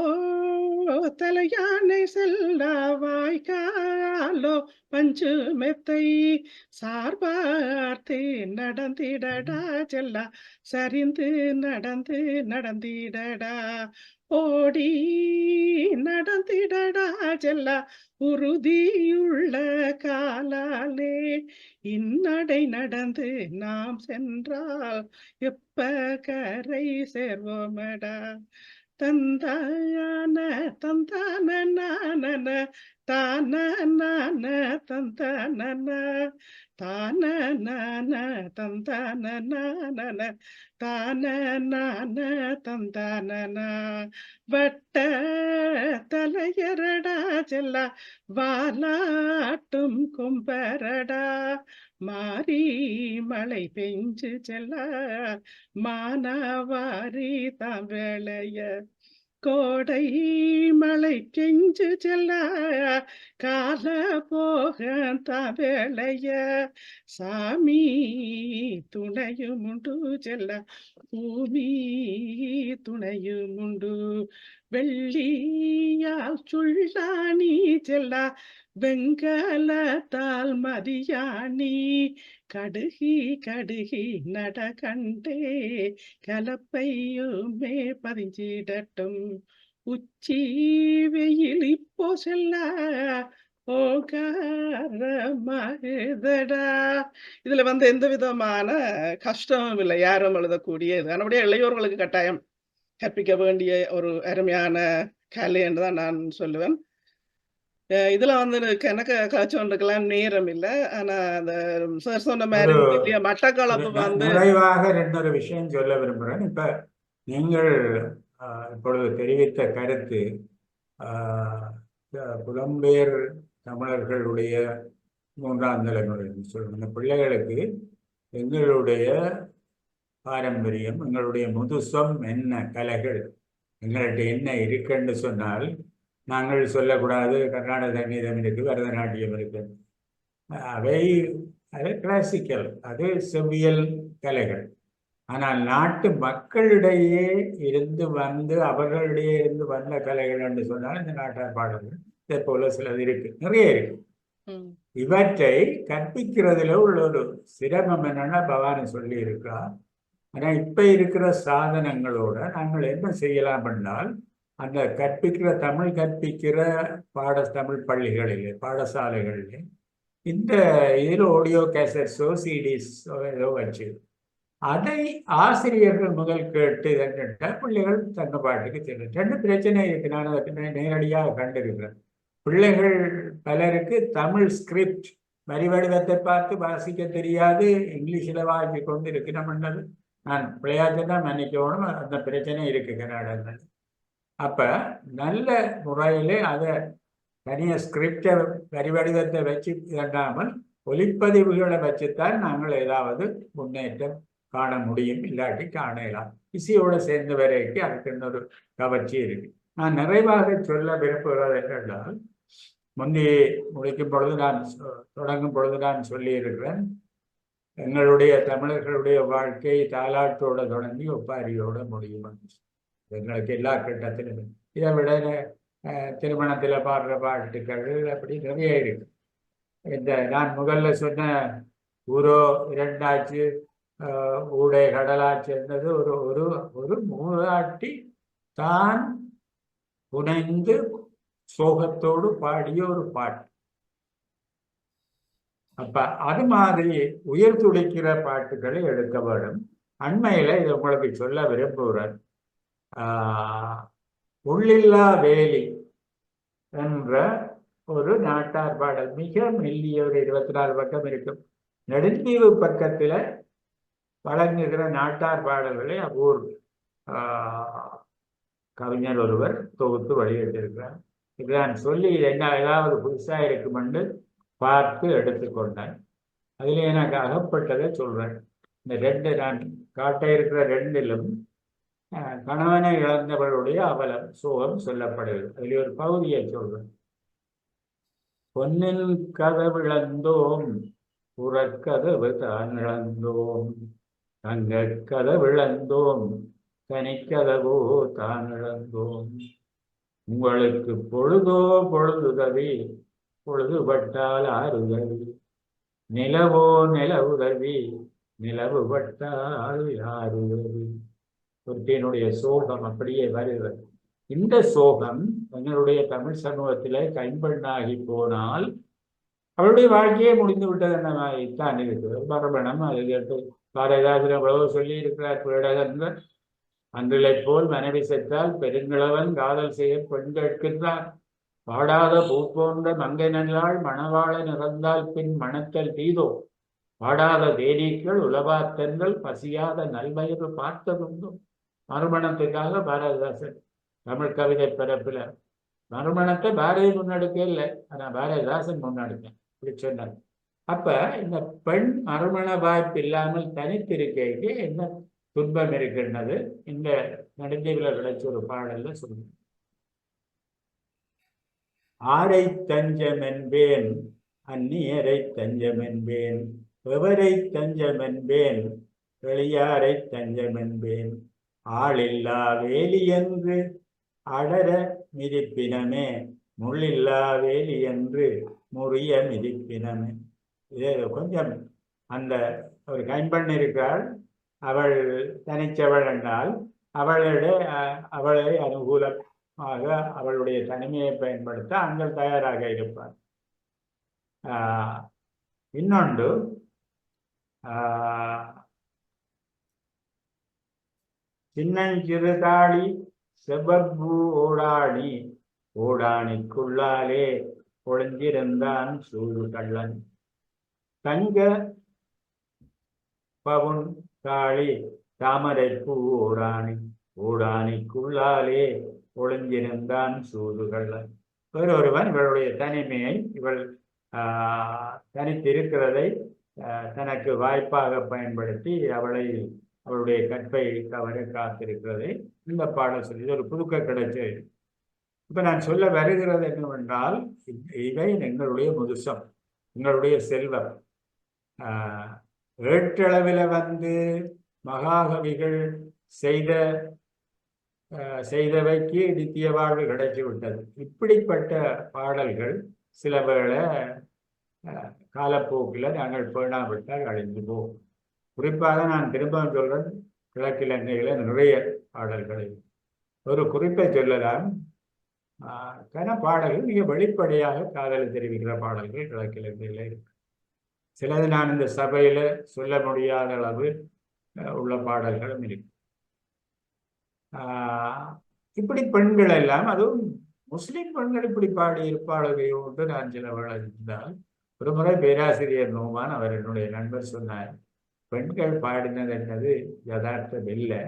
தலையானை செல்லவாய்க்காலோ பஞ்சு மெத்தை சார்பார்த்து நடந்திடடா செல்லா சரிந்து நடந்திடடா ஓடி நடந்திடடா செல்லா உறுதியுள்ள காலாலே இந்நடை நடந்து நாம் சென்றால் எப்ப கரை சேர்வோமடா தந்தான தந்தான நான தான நான தந்தான தான நான தந்தான நான தான நான தந்தான வட்ட தலையரடா செல்ல வாலாட்டும் கும்பரடா மாறி மழை பெஞ்சு செல்ல மானாவாரி தாம் வேளைய கோடை மழை பெஞ்சு செல்ல கால போக தாம் வேளைய சாமி துணையும் உண்டு செல்ல பூமி துணையும் உண்டு வெள்ளியால் சுள்ளாணி செல்ல வெங்கலத்தால் மதியாணி கடுகி கடுகி நட கண்டே கலப்பையுமே பதிஞ்சிடட்டும் உச்சி வெயில் இப்போ செல்ல ஓகாரமாகுதடா. இதுல எந்த விதமான கஷ்டமும் இல்லை, யாரும் எழுதக்கூடியது. நம்முடைய இளையோர்களுக்கு கட்டாயம் கற்பிக்க வேண்டிய ஒரு அருமையான கலை என்று தான் நான் சொல்லுவேன். இதுல எனக்கு கதைச்சொன்றுக்கெல்லாம் நேரம் இல்லை. ஆனா அந்த சார் சொன்ன மாதிரி மட்டக்களப்பு நிறைவாக ரெண்டொரு விஷயம் சொல்ல விரும்புகிறேன். இப்ப நீங்கள் இப்பொழுது தெரிவித்த கருத்து புலம்பெயர் தமிழர்களுடைய 3ஆம் தலைமுறை சொல்லுங்க, இந்த பிள்ளைகளுக்கு எங்களுடைய பாரம்பரியம், எங்களுடைய முதுசம் என்ன, கலைகள் எங்கள்கிட்ட என்ன இருக்குன்னு சொன்னால் நாங்கள் சொல்லக்கூடாது கர்நாடக சங்கீதம் இருக்கு, பரதநாட்டியம் இருக்கு, அவை அது கிளாசிக்கல், அது செவ்வியல் கலைகள். ஆனால் நாட்டு மக்களிடையே இருந்து அவர்களிடையே இருந்து வந்த கலைகள் என்று சொன்னால் இந்த நாட்டார் பாடல்கள் இதே போல சிலது இருக்கு, நிறைய இருக்கு. இவற்றை கற்பிக்கிறதுல உள்ள ஒரு சிரமம் என்னன்னா பவானி சொல்லி இருக்கா. ஆனா இப்ப இருக்கிற சாதனங்களோட நாங்கள் என்ன செய்யலாம் என்றால், அந்த தமிழ் கற்பிக்கிற தமிழ் பள்ளிகளிலே, பாடசாலைகளிலே இந்த இதில் ஆடியோ கேசட்ஸோ சிடிஸோ ஏதோ வச்சு அதை ஆசிரியர்கள் முதல் கேட்டு இதன்கிட்ட பிள்ளைகள் தங்க பாட்டுக்கு தெரியும். 2 பிரச்சனை இருக்கு, நான் அதுக்கு நேரடியாக கண்டிருக்கிறேன். பிள்ளைகள் பலருக்கு தமிழ் ஸ்கிரிப்ட் வரி வடிவத்தை பார்த்து வாசிக்க தெரியாது, இங்கிலீஷில் வாங்கி கொண்டு இருக்கணும்ன்றது நான் பிள்ளையாச்சுன்னா மன்னிக்கணும், அந்த பிரச்சனை இருக்கு கர்நாடகத்தில். அப்ப நல்ல முறையிலே அதை தனியாக ஸ்கிரிப்டை வரி வடிவத்தை வச்சு இல்லாமல் ஒலிப்பதிவுகளை வச்சுத்தான் நாங்கள் ஏதாவது முன்னேற்றம் காண முடியும், இல்லாட்டி காணலாம். இசையோட சேர்ந்த வரைக்கும் அதுக்கு இன்னொரு கவர்ச்சி இருக்கு. நான் நிறைவாக சொல்ல விரும்புகிறது என்னென்றால், முந்தி முடிக்கும் பொழுது தொடங்கும் பொழுது நான் சொல்லியிருக்கிறேன், எங்களுடைய தமிழர்களுடைய வாழ்க்கை தாலாட்டோட தொடங்கி ஒப்பாரியோட முடியும். எங்களுக்கு எல்லா கட்டத்திலும் இதை விட திருமணத்தில் பாடுற பாட்டுகள் அப்படி நிறைய இருக்கு. இந்த நான் முதல்ல சொன்ன ஊரோ இரண்டாச்சு ஊடே கடலாச்சு என்பது ஒரு ஒரு மூதாட்டி தான் புனைந்து சோகத்தோடு பாடிய ஒரு பாட்டு. அப்ப அது மாதிரி உயிர் துடிக்கிற பாட்டுகளை எடுக்க வேண்டும். அண்மையில இது உங்களுக்கு சொல்ல விரும்புகிறேன். உள்ளில்லா வேலி என்ற ஒரு நாட்டார் பாடல், மிக மெல்லிய ஒரு 24 பக்கம் இருக்கும். நெடுந்தீவு பக்கத்துல வழங்குகிற நாட்டார் பாடல்களை ஊர் கவிஞர் ஒருவர் தொகுத்து வெளியிட்டிருக்கிறார். இது நான் சொல்லி என்ன ஏதாவது புதுசா இருக்குமென்று பார்த்து எடுத்துக்கொண்டேன். அதுல எனக்கு அகப்பட்டதை சொல்றேன். இந்த 2 நான் காட்ட இருக்கிற 2லும் கணவனை இழந்தவர்களுடைய அவலம் சோகம் சொல்லப்படுகிறது. அதில் ஒரு பகுதியை சொல்றேன். பொன்னில் கதவிழந்தோம் புறக்கதவு தான் இழந்தோம், தங்க கதவிழந்தோம் தனிக்கதவோ தான் இழந்தோம், உங்களுக்கு பொழுதோ பொழுதுதவி பொழுதுபட்டால் ஆறுதவி, நிலவோ நிலவுதவி நிலவுபட்டால் ஆறுதவி. ஒருத்தினுடைய சோகம் அப்படியே வருகிறது. இந்த சோகம் எங்களுடைய தமிழ் சமூகத்திலே கைம்பெண்ணாகி போனால் அவளுடைய வாழ்க்கையே முடிந்து விட்டதுதான் இருக்குது. மரபணம் அது கேட்டு பாரதிதாசன் எவ்வளவோ சொல்லி இருக்கிறார். பிறடகன்ற அன்றிலை போல் மனைவி செத்தால் பெருங்கிழவன் காதல் செய்ய பெண் கேட்கின்றான், பாடாத பூ போன்ற மங்கை நல்லாள் மணவாளன் இறந்தால் பின் மணத்தல் தீதோ, பாடாத தேனீக்கள் உலவாத்தங்கள் பசியாத நல்வயிறு பார்த்ததுண்டோ. மறுமணத்துக்காக பாரதிதாசன் தமிழ் கவிதை பிறப்பில் மறுமணத்தை பாரதி முன்னெடுக்க இல்லை, ஆனா பாரதிதாசன் முன்னெடுத்தேன் இப்படி சொன்னார். அப்ப இந்த பெண் மறுமண வாய்ப்பு இல்லாமல் தனித்திருக்கைக்கு என்ன துன்பம் இருக்கின்றது இந்த நடுந்தீவுல கிடைச்ச ஒரு பாடல்ல சொல்லுங்க. ஆரை தஞ்சம் என்பேன் அந்நியரை தஞ்சம் என்பேன், எவரை தஞ்சம் என்பேன் வெளியாரை தஞ்சம் என்பேன், ஆளில்லா வேலி என்று அடர மிதிப்பினமே, முள்ளில்லா வேலி என்று முறிய மிதிப்பினமே. இது கொஞ்சம் அந்த ஒரு கைம்பெண் இருக்கிறாள், அவள் தனிச்சவள் என்றால் அவளை அனுகூலமாக அவளுடைய தனிமையை பயன்படுத்த ஆண்கள் தயாராக இருப்பார். இன்னொன்று சின்னஞ்சிறுதாளி செவ்வற்பூ ஓடாணி, ஓடாணிக்குள்ளாலே ஒளிஞ்சிருந்தான் சூடு கள்ளன், தங்க பவுன் தாளி தாமரை பூ ஓடாணி, ஓடாணிக்குள்ளாலே ஒளிஞ்சிருந்தான் சூது கள்ளன். வேறொருவன் இவளுடைய தனிமையை, இவள் தனித்திருக்கிறதை தனக்கு வாய்ப்பாக பயன்படுத்தி அவளுடைய கற்பை கவர காத்திருக்கிறதை இந்த பாடல் சொல்லி, இது ஒரு புதுக்க கிடைச்சது. இப்ப நான் சொல்ல வருகிறது என்னவென்றால், இவை எங்களுடைய முதுசம், எங்களுடைய செல்வம். ஏற்றளவில் மகாகவிகள் செய்தவைக்கு நித்திய வாழ்வு கிடைச்சி விட்டது. இப்படிப்பட்ட பாடல்கள் சில வேளை காலப்போக்கில் நாங்கள் பேணாவிட்டால் அழிந்து போகும். குறிப்பாக நான் திரும்ப சொல்றேன், கிழக்கிழங்கையில நிறைய பாடல்கள். ஒரு குறிப்பை சொல்லலாம், கன பாடல்கள் மிக வெளிப்படையாக காதலை தெரிவிக்கிற பாடல்கள் கிழக்கிழங்கையில இருக்கு. சிலது நான் இந்த சபையில சொல்ல முடியாத அளவு உள்ள பாடல்களும் இருக்கு. இப்படி பெண்கள் எல்லாம், அதுவும் முஸ்லிம் பெண்கள் இப்படி பாடி இருப்பாளர்களோ என்று நான் சில வேளை இருந்தால், ஒரு முறை பேராசிரியர் நோமான் அவர் என்னுடைய நண்பர் சொன்னார், பெண்கள் பாடினது என்னது யதார்த்தம் இல்லை,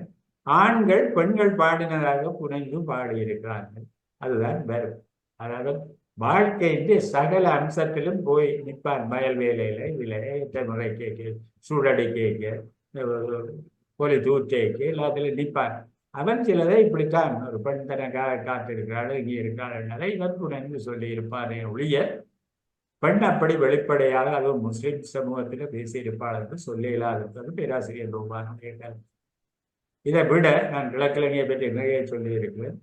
ஆண்கள் பெண்கள் பாடினதாக புனைந்து பாடியிருக்கிறார்கள், அதுதான் வரும். அதாவது வாழ்க்கைக்கு சகல அம்சத்திலும் போய் நிற்பான். வயல் வேலையில இதுல முறை கேட்க, சூழடி கேட்க, பொலி தூற்றேக்கு எல்லாத்திலும் நிற்பான். அவன் சிலதை இப்படித்தான், ஒரு பெண் தனக்காக காத்திருக்கிறாள், இங்கே இருக்கிறாள், இவன் புனைந்து சொல்லி இருப்பானே ஒழிய பெண் அப்படி வெளிப்படையாக அதுவும் முஸ்லிம் சமூகத்தில் பேசியிருப்பாள் என்று சொல்லி இல்லாதது பேராசிரியர் ரூபான் கேட்டார். இதை விட நான் கிழக்கிழங்கையை பற்றி நிறைய சொல்லி இருக்கிறேன்.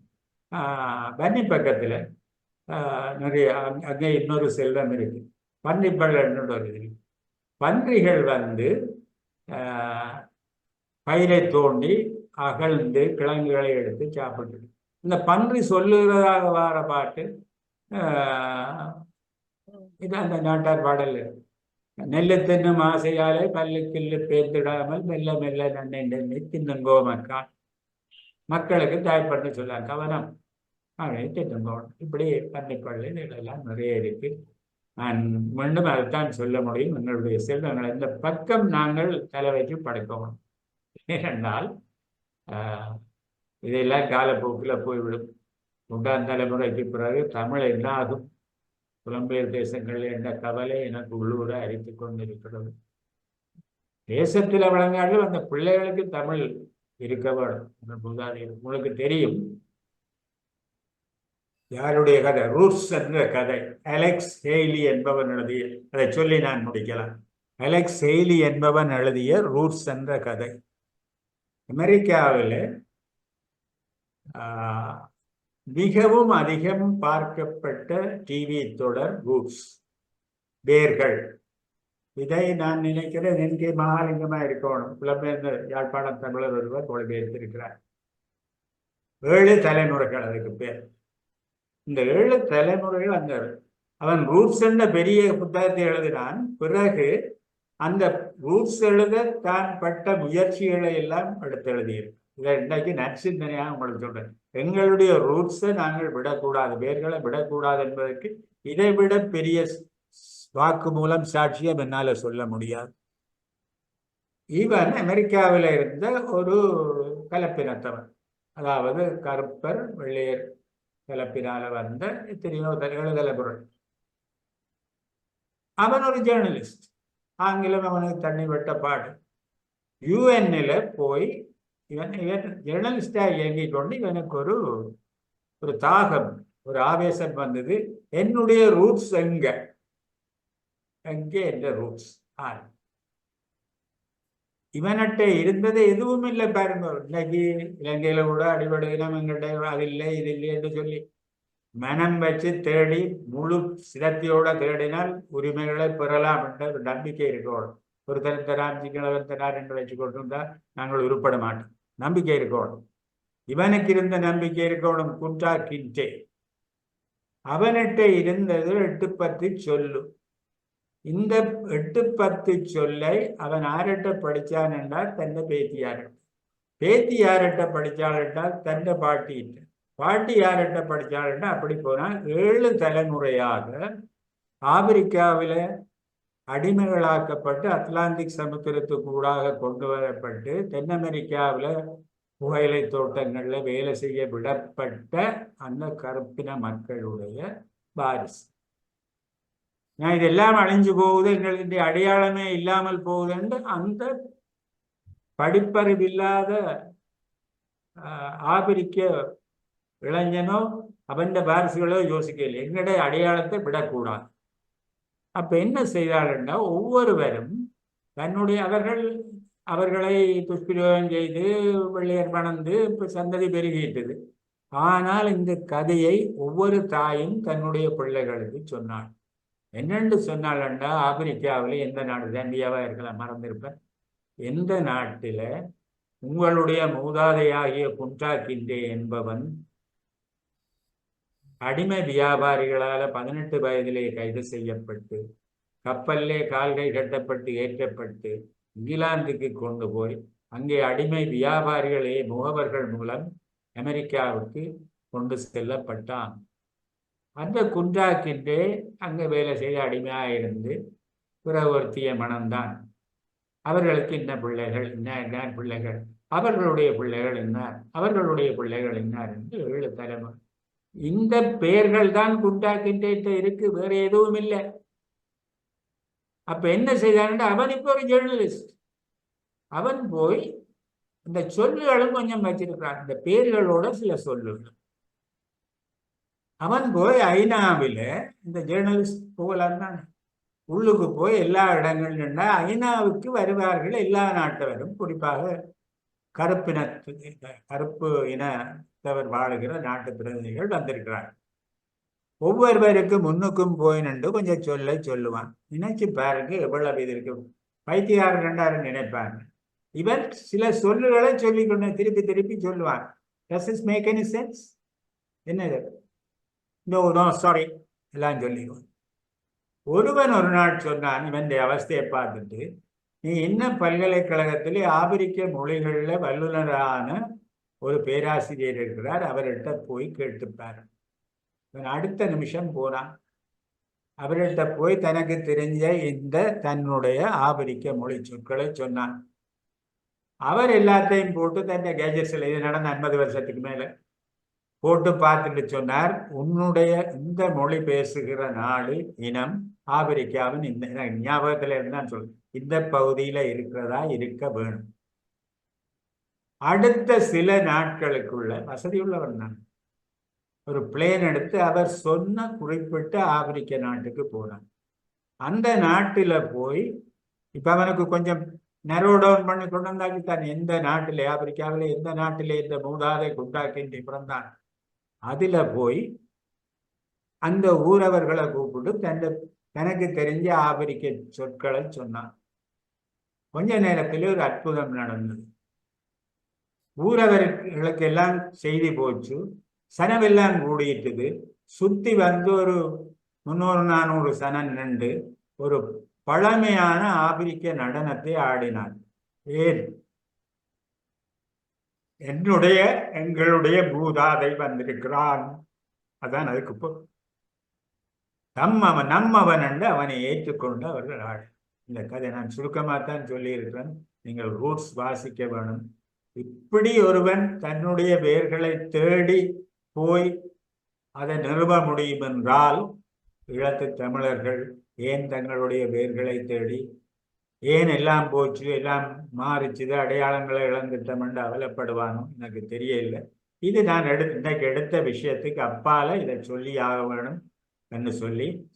பன்னி பக்கத்துல நிறைய அங்கே இன்னொரு செல்வம் இருக்கு, பன்னிப்பள் ஒரு இது. பன்றிகள் பயிரை தோண்டி அகழ்ந்து கிழங்குகளை எடுத்து சாப்பிட்டு, இந்த பன்றி சொல்லுகிறதாக வார பாட்டு இது அந்த நாட்டார் பாடல். நெல்லு தின்னும் ஆசையாலே பல்லுக்கில்லு பேர்த்திடாமல் மெல்ல மெல்ல நன்னை தின்னுங்கோ மக்கள், மக்களுக்கு தாய்ப்பட்டு சொல்ல கவனம் தின்னுங்கோணும். இப்படி பன்னிப்பள்ளி இதெல்லாம் நிறைய இருக்கு. நான் மீண்டும் அதைத்தான் சொல்ல முடியும், எங்களுடைய செல்வங்களை இந்த பக்கம் நாங்கள் தலை வைத்து படைக்கணும். ஏனென்றால் இதெல்லாம் காலப்போக்கில் போய்விடும். 3ஆம் தலைமுறைக்கு பிறகு தமிழ் என்னாகும், புலம்பெயர் தேசங்களில் என்ற கவலை எனக்கு உள்ளூர அரித்து கொண்டிருக்கிறது. தேசத்தில் வழங்காலும் அந்த பிள்ளைகளுக்கு தமிழ் இருக்க வேண்டும். உங்களுக்கு தெரியும் யாருடைய கதை? ரூட்ஸ் என்ற கதை அலெக்ஸ் ஹெய்லி என்பவன் எழுதிய, அதை சொல்லி நான் முடிக்கலாம். அலெக்ஸ் ஹெய்லி என்பவன் எழுதிய ரூட்ஸ் என்ற கதை. அமெரிக்காவில் மிகவும் அதிகம் பார்க்கப்பட்ட டிவி தொடர் ரூட்ஸ், வேர்கள். இதை நான் நினைக்கிறேன் என்கே மகாலிங்கமா இருக்கணும், புலம்பெயர்ந்த யாழ்ப்பாணம் தமிழர் ஒருவர் மொழிபெயர்த்திருக்கிறார். 7 தலைமுறைகள் அதுக்கு பேர். இந்த 7 தலைமுறைகள் அந்த அவன் ரூட்ஸ் என்ற பெரிய புத்தகத்தை எழுதினான். பிறகு அந்த ரூட்ஸ் எழுத தான் பட்ட முயற்சிகளை எல்லாம் எடுத்து எழுதியிருக்கு. இதை இன்றைக்கு நற்சிந்தனையாக உங்களுக்கு சொல்றேன். எங்களுடைய ரூட்ஸை நாங்கள் விடக்கூடாது, வேர்களை விடக்கூடாது என்பதற்கு இதை விட பெரிய வாக்கு மூலம் சாட்சியம் என்னால சொல்ல முடியாது. இவன் அமெரிக்காவில் இருந்த ஒரு கலப்பினத்தவன், அதாவது கருப்பர் வெள்ளையர் கலப்பினால வந்த எத்தனையோ 7 தலைமுறை. அவன் ஒரு ஜேர்னலிஸ்ட். ஆங்கிலம் அவனுக்கு தண்ணி வெட்ட பாடு. யுஎன்ல போய் இவன் ஜேர்னலிஸ்டா இயங்கிக் கொண்டு இவனுக்கு ஒரு தாகம், ஒரு ஆவேசம் வந்தது. என்னுடைய ரூட்ஸ் எங்கே என்ற ரூட்ஸ் இவன்கிட்ட இருந்தது எதுவும் இல்லை. பாருங்க, இன்னைக்கு இலங்கையில கூட அடிபடை இனம் எங்கிட்ட அது இல்லை இது இல்லை என்று சொல்லி மனம் வச்சு தேடி முழு சிரத்தையோட தேடினால் உரிமைகளை பெறலாம் என்ற ஒரு நம்பிக்கை இருக்கணும். ஒருத்தர் தரான் சிங்களவன் தரார் என்று வச்சு கொண்டிருந்தா நாங்கள் உருப்பட மாட்டோம். நம்பிக்கை இருக்கணும். இவனுக்கு இருந்த நம்பிக்கை இருக்கணும். குண்டா கிண்டே அவன்கிட்ட இருந்தது 8-10 சொல்லு. இந்த 8-10 சொல்லை அவன் ஆரட்ட படிச்சான் என்றால் தன்னை பேத்தியாரட்ட, பேத்தி யார்கிட்ட படிச்சாள் என்றால் தன்னை பாட்டிட்ட, பாட்டி யார்கிட்ட படிச்சாள் என்றால் அப்படி போனால் 7 தலைமுறையாக ஆப்பிரிக்காவில் அடிமைகளாக்கப்பட்டு அட்லாண்டிக் சமுத்திரத்துக்கு ஊடாக கொண்டு வரப்பட்டு தென் அமெரிக்காவில் புகையிலை தோட்டங்களில் வேலை செய்ய விடப்பட்ட அந்த கருப்பின மக்களுடைய வாரிசு. நான் இதெல்லாம் அழிஞ்சு போகுது, எங்களுடைய அடையாளமே இல்லாமல் போகுது என்று அந்த படிப்பறிவில்லாத ஆப்பிரிக்க இளைஞனோ அவன் வாரிசுகளோ யோசிக்கல, எங்களுடைய அடையாளத்தை விடக்கூடாது. அப்ப என்ன செய்தாள்னா ஒவ்வொருவரும் தன்னுடைய அவர்களை துஷ்பிரயோகம் செய்து வெள்ளையர் மணந்து இப்ப சந்ததி பெருகிட்டது. ஆனால் இந்த கதையை ஒவ்வொரு தாயும் தன்னுடைய பிள்ளைகளுக்கு சொன்னாள். என்னென்று சொன்னாள்டா, ஆப்பிரிக்காவில் எந்த நாடு, ஜாம்பியாவா இருக்கலாம் மறந்திருப்பேன், எந்த நாட்டில உங்களுடைய மூதாதையாகிய குண்டா கிண்டே என்பவன் அடிமை வியாபாரிகளால 18 வயதிலே கைது செய்யப்பட்டு கப்பல்லே கால்கை கட்டப்பட்டு ஏற்றப்பட்டு இங்கிலாந்துக்கு கொண்டு போய் அங்கே அடிமை வியாபாரிகளே முகவர்கள் மூலம் அமெரிக்காவுக்கு கொண்டு செல்லப்பட்டான். அந்த குண்டா கிண்டே அங்கே வேலை செய்த அடிமையாக இருந்து பிறகு ஒருத்திய மனம்தான். அவர்களுக்கு இன்ன பிள்ளைகள், இன்ன பிள்ளைகள், அவர்களுடைய பிள்ளைகள் இன்னார், அவர்களுடைய பிள்ளைகள் இன்னார் என்று 7 தலைமுறை. இந்த பெயர்கள் தான் குண்டா கிண்டே இருக்கு, வேற எதுவும் இல்லை. அப்ப என்ன செய்தான், அவன் இப்போ ஒரு ஜேர்னலிஸ்ட். அவன் போய் இந்த சொல்லுகளும் கொஞ்சம் வச்சிருக்கிறான், இந்த பேர்களோட சில சொல்லுகள். அவன் போய் ஐநாவில் இந்த ஜேர்னலிஸ்ட் போகலாம் தான் உள்ளுக்கு போய் எல்லா இடங்களும் ஐநாவுக்கு வருவார்கள் எல்லா நாட்டவரும், குறிப்பாக கருப்பு இனத்தவர் வாழுகிற நாட்டு பிரதிநிதிகள் வந்திருக்கிறார். ஒவ்வொருவருக்கு முன்னுக்கும் போய் நின்று கொஞ்சம் சொல்லுவான். நினைச்சு பாருங்க எவ்வளவு இது இருக்கு. பைத்தியார் ரெண்டாரு நினைப்பாங்க. இவன் சில சொல்லுகளை சொல்லிக்கொண்டு திருப்பி சொல்லுவான். Does this make any sense? என்னது? No, sorry எல்லாம் சொல்லிடுவான். ஒருவன் ஒரு நாள் சொன்னான், இவன் அவஸ்தையை பார்த்துட்டு, நீ இன்னும் பல்கலைக்கழகத்திலே ஆப்பிரிக்க மொழிகளில் வல்லுநரான ஒரு பேராசிரியர் இருக்கிறார், அவர்கிட்ட போய் கேட்டுப்பார். இவன் அடுத்த நிமிஷம் போனான். அவர்கிட்ட போய் தனக்கு தெரிஞ்ச இந்த தன்னுடைய ஆப்பிரிக்க மொழி சொற்களை சொன்னான். அவர் எல்லாத்தையும் போட்டு தன்னை கேஜெட்ஸில், இது நடந்த 50 வருஷத்துக்கு மேல போட்டு பார்த்துட்டு சொன்னார், உன்னுடைய இந்த மொழி பேசுகிற நாடு இனம் ஆப்பிரிக்காவின் இந்த ஞாபகத்துல இருந்தான்னு சொல்லு, இந்த பகுதியில இருக்கிறதா இருக்க வேணும். அடுத்த சில நாட்களுக்குள்ள வசதி உள்ளவர் தான் ஒரு பிளேன் எடுத்து அவர் சொன்ன குறிப்பிட்ட ஆப்பிரிக்க நாட்டுக்கு போனான். அந்த நாட்டில போய் இப்ப அவனுக்கு கொஞ்சம் நெரோ டவுன் பண்ணி கொண்டு வந்தாக்கித்தான் எந்த நாட்டிலே ஆப்பிரிக்காவில எந்த நாட்டிலே இந்த மூதாதை குண்டாக்கின்றி பிறந்தான். அதுல போய் அந்த ஊரவர்களை கூப்பிட்டு தனக்கு தெரிஞ்ச ஆப்பிரிக்க சொற்களை சொன்னான். கொஞ்ச நேரத்திலே ஒரு அற்புதம் நடந்தது. ஊரவர்களுக்கு எல்லாம் செய்தி போச்சு, சனவெல்லாம் கூடிட்டுது. சுத்தி வந்து ஒரு 300-400 சனம் நின்று ஒரு பழமையான ஆப்பிரிக்க நடனத்தை ஆடினார். ஏன்? எங்களுடைய பூதாதை வந்திருக்கிறான். அதான் அதுக்கு இப்போ நம்மவன் என்று அவனை ஏற்றுக்கொண்டு அவர்கள் ஆடு. இந்த கதை நான் சுருக்கமாகத்தான் சொல்லியிருக்கிறேன், நீங்கள் ரூட்ஸ் வாசிக்க வேணும். இப்படி ஒருவன் தன்னுடைய பெயர்களை தேடி போய் அதை நிறுவ முடியும் என்றால் ஈழத்து தமிழர்கள் ஏன் தங்களுடைய பெயர்களை தேடி, ஏன் எல்லாம் போச்சு, எல்லாம் மாறிச்சுது, அடையாளங்களை இழந்துட்டோம் என்று அவலப்படுவானோ எனக்கு தெரியல. இது நான் இன்னைக்கு எடுத்த விஷயத்துக்கு அப்பால இதை சொல்லி ஆக வேணும் என்று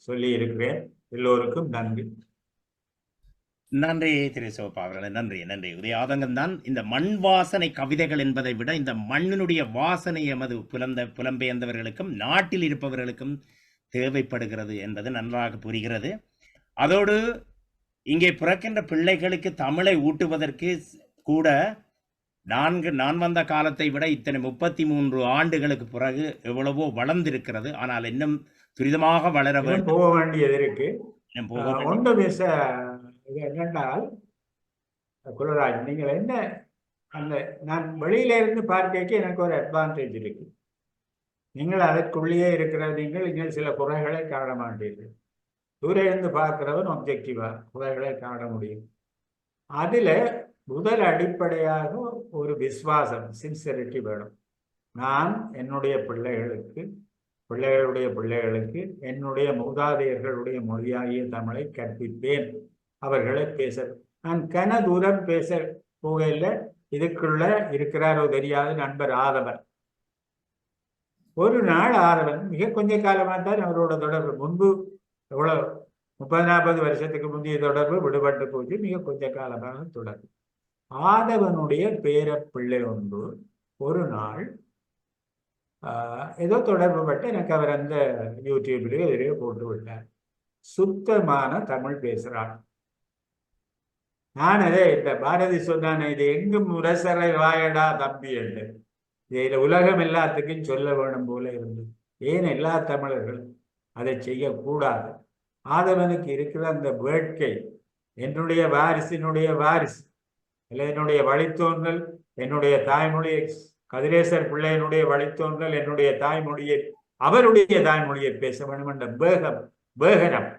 சொல்லி இருக்கிறேன். எல்லோருக்கும் நன்றி. நன்றி திரு சிவப்பா அவர்களே, நன்றி நன்றி. உதய ஆதங்கம் தான் இந்த மண் வாசனை கவிதைகள் என்பதை விட இந்த மண்ணினுடைய வாசனை எமது புலம்பெயர்ந்தவர்களுக்கும் நாட்டில் இருப்பவர்களுக்கும் தேவைப்படுகிறது என்பது நன்றாக புரிகிறது. அதோடு இங்கே பிறக்கின்ற பிள்ளைகளுக்கு தமிழை ஊட்டுவதற்கு கூட நான் வந்த காலத்தை விட இத்தனை 33 ஆண்டுகளுக்கு பிறகு எவ்வளவோ வளர்ந்திருக்கிறது. ஆனால் இன்னும் துரிதமாக வளர வேண்டும், போக வேண்டியது இருக்கு. ஒன்று பேச என்னென்றால் குலராஜ், நீங்கள் என்ன அந்த நான் வெளியில இருந்து பார்க்க எனக்கு ஒரு அட்வான்டேஜ் இருக்கு. நீங்கள் அதற்குள்ளேயே இருக்கிற நீங்கள் சில குறைகளை காண மாட்டீர்கள். தூர இருந்து பார்க்கிறவன் ஒப்ஜெக்டிவா குறைகளை காண முடியும். அதுல முதல் அடிப்படையாக ஒரு விசுவாசம், சின்சியரிட்டி வேணும். நான் என்னுடைய பிள்ளைகளுடைய பிள்ளைகளுக்கு என்னுடைய மூதாதையர்களுடைய மொழியாகிய தமிழை கற்பிப்பேன். அவர்களை நான் கன தூரம் பேச போகையில் இதுக்குள்ள இருக்கிறாரோ தெரியாத நண்பர் ஆதவன். ஒரு நாள் ஆதவன் மிக கொஞ்ச காலமாக தான் அவரோட தொடர்பு, முன்பு எவ்வளவு 30-40 வருஷத்துக்கு முந்தைய தொடர்பு விடுபட்டு போச்சு. மிக கொஞ்ச காலமாக தொடர்பு. ஆதவனுடைய பேர பிள்ளை ஒன்று ஒரு நாள் ஏதோ தொடர்பு பட்டு எனக்கு அவர் அந்த யூடியூப்லயோ எதிரையோ போட்டு விட்டார். சுத்தமான தமிழ் பேசுறான். நான் அதே இந்த பாரதி சொன்னான், இது எங்கும் முரசரை வாயடா தம்பி என்று. இதில் உலகம் எல்லாத்துக்கும் சொல்ல வேணும் போல இருந்தது. ஏன் எல்லா தமிழர்களும் அதை செய்யக்கூடாது? ஆதவனுக்கு இருக்கிற அந்த வேட்கை, என்னுடைய வாரிசினுடைய வாரிசு இல்லை, என்னுடைய வழித்தோன்றல், என்னுடைய தாய்மொழி கதிரேசர் பிள்ளையனுடைய வழித்தோன்றல், என்னுடைய தாய்மொழியை அவருடைய தாய்மொழியை பேச வேண்டும் என்ற வேகனம்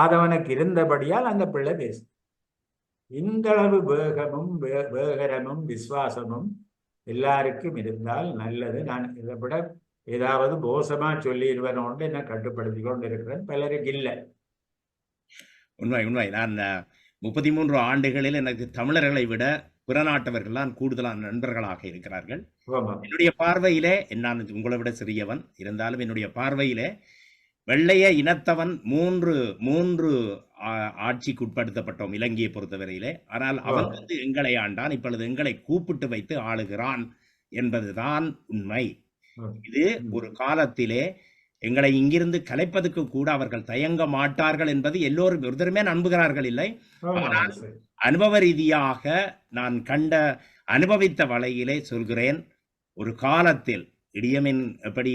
ஆதவனுக்கு இருந்தபடியால் அந்த பிள்ளை பேசும். இந்த அளவு வேகரமும் விசுவாசமும் எல்லாருக்கும் இருந்தால் நல்லது. நான் இதை விட ஏதாவது மோசமா சொல்லிடுவேனோண்டு என்ன கட்டுப்படுத்தி கொண்டு இருக்கிறேன். பலருக்கு இல்லை. உண்மை. நான் 33 ஆண்டுகளில் எனக்கு தமிழர்களை விட பிற நாட்டவர்கள்லாம் கூடுதலான நண்பர்களாக இருக்கிறார்கள். என்னுடைய பார்வையிலே, நான் உங்களை விட சிறியவன் இருந்தாலும் என்னுடைய பார்வையிலே வெள்ளைய இனத்தவன் மூன்று ஆட்சிக்கு உட்படுத்தப்பட்டோம் இலங்கையை பொறுத்தவரையிலே. ஆனால் அவன் எங்களை ஆண்டான், இப்பொழுது எங்களை கூப்பிட்டு வைத்து ஆளுகிறான் என்பதுதான் உண்மை. இது ஒரு காலத்திலே எங்களை இங்கிருந்து கலைப்பதற்கு கூட அவர்கள் தயங்க மாட்டார்கள் என்பது எல்லோரும் ஒருத்தருமே நம்புகிறார்கள் இல்லை. ஆனால் அனுபவ ரீதியாக நான் அனுபவித்த வலையிலே சொல்கிறேன். ஒரு காலத்தில் இடியமின் எப்படி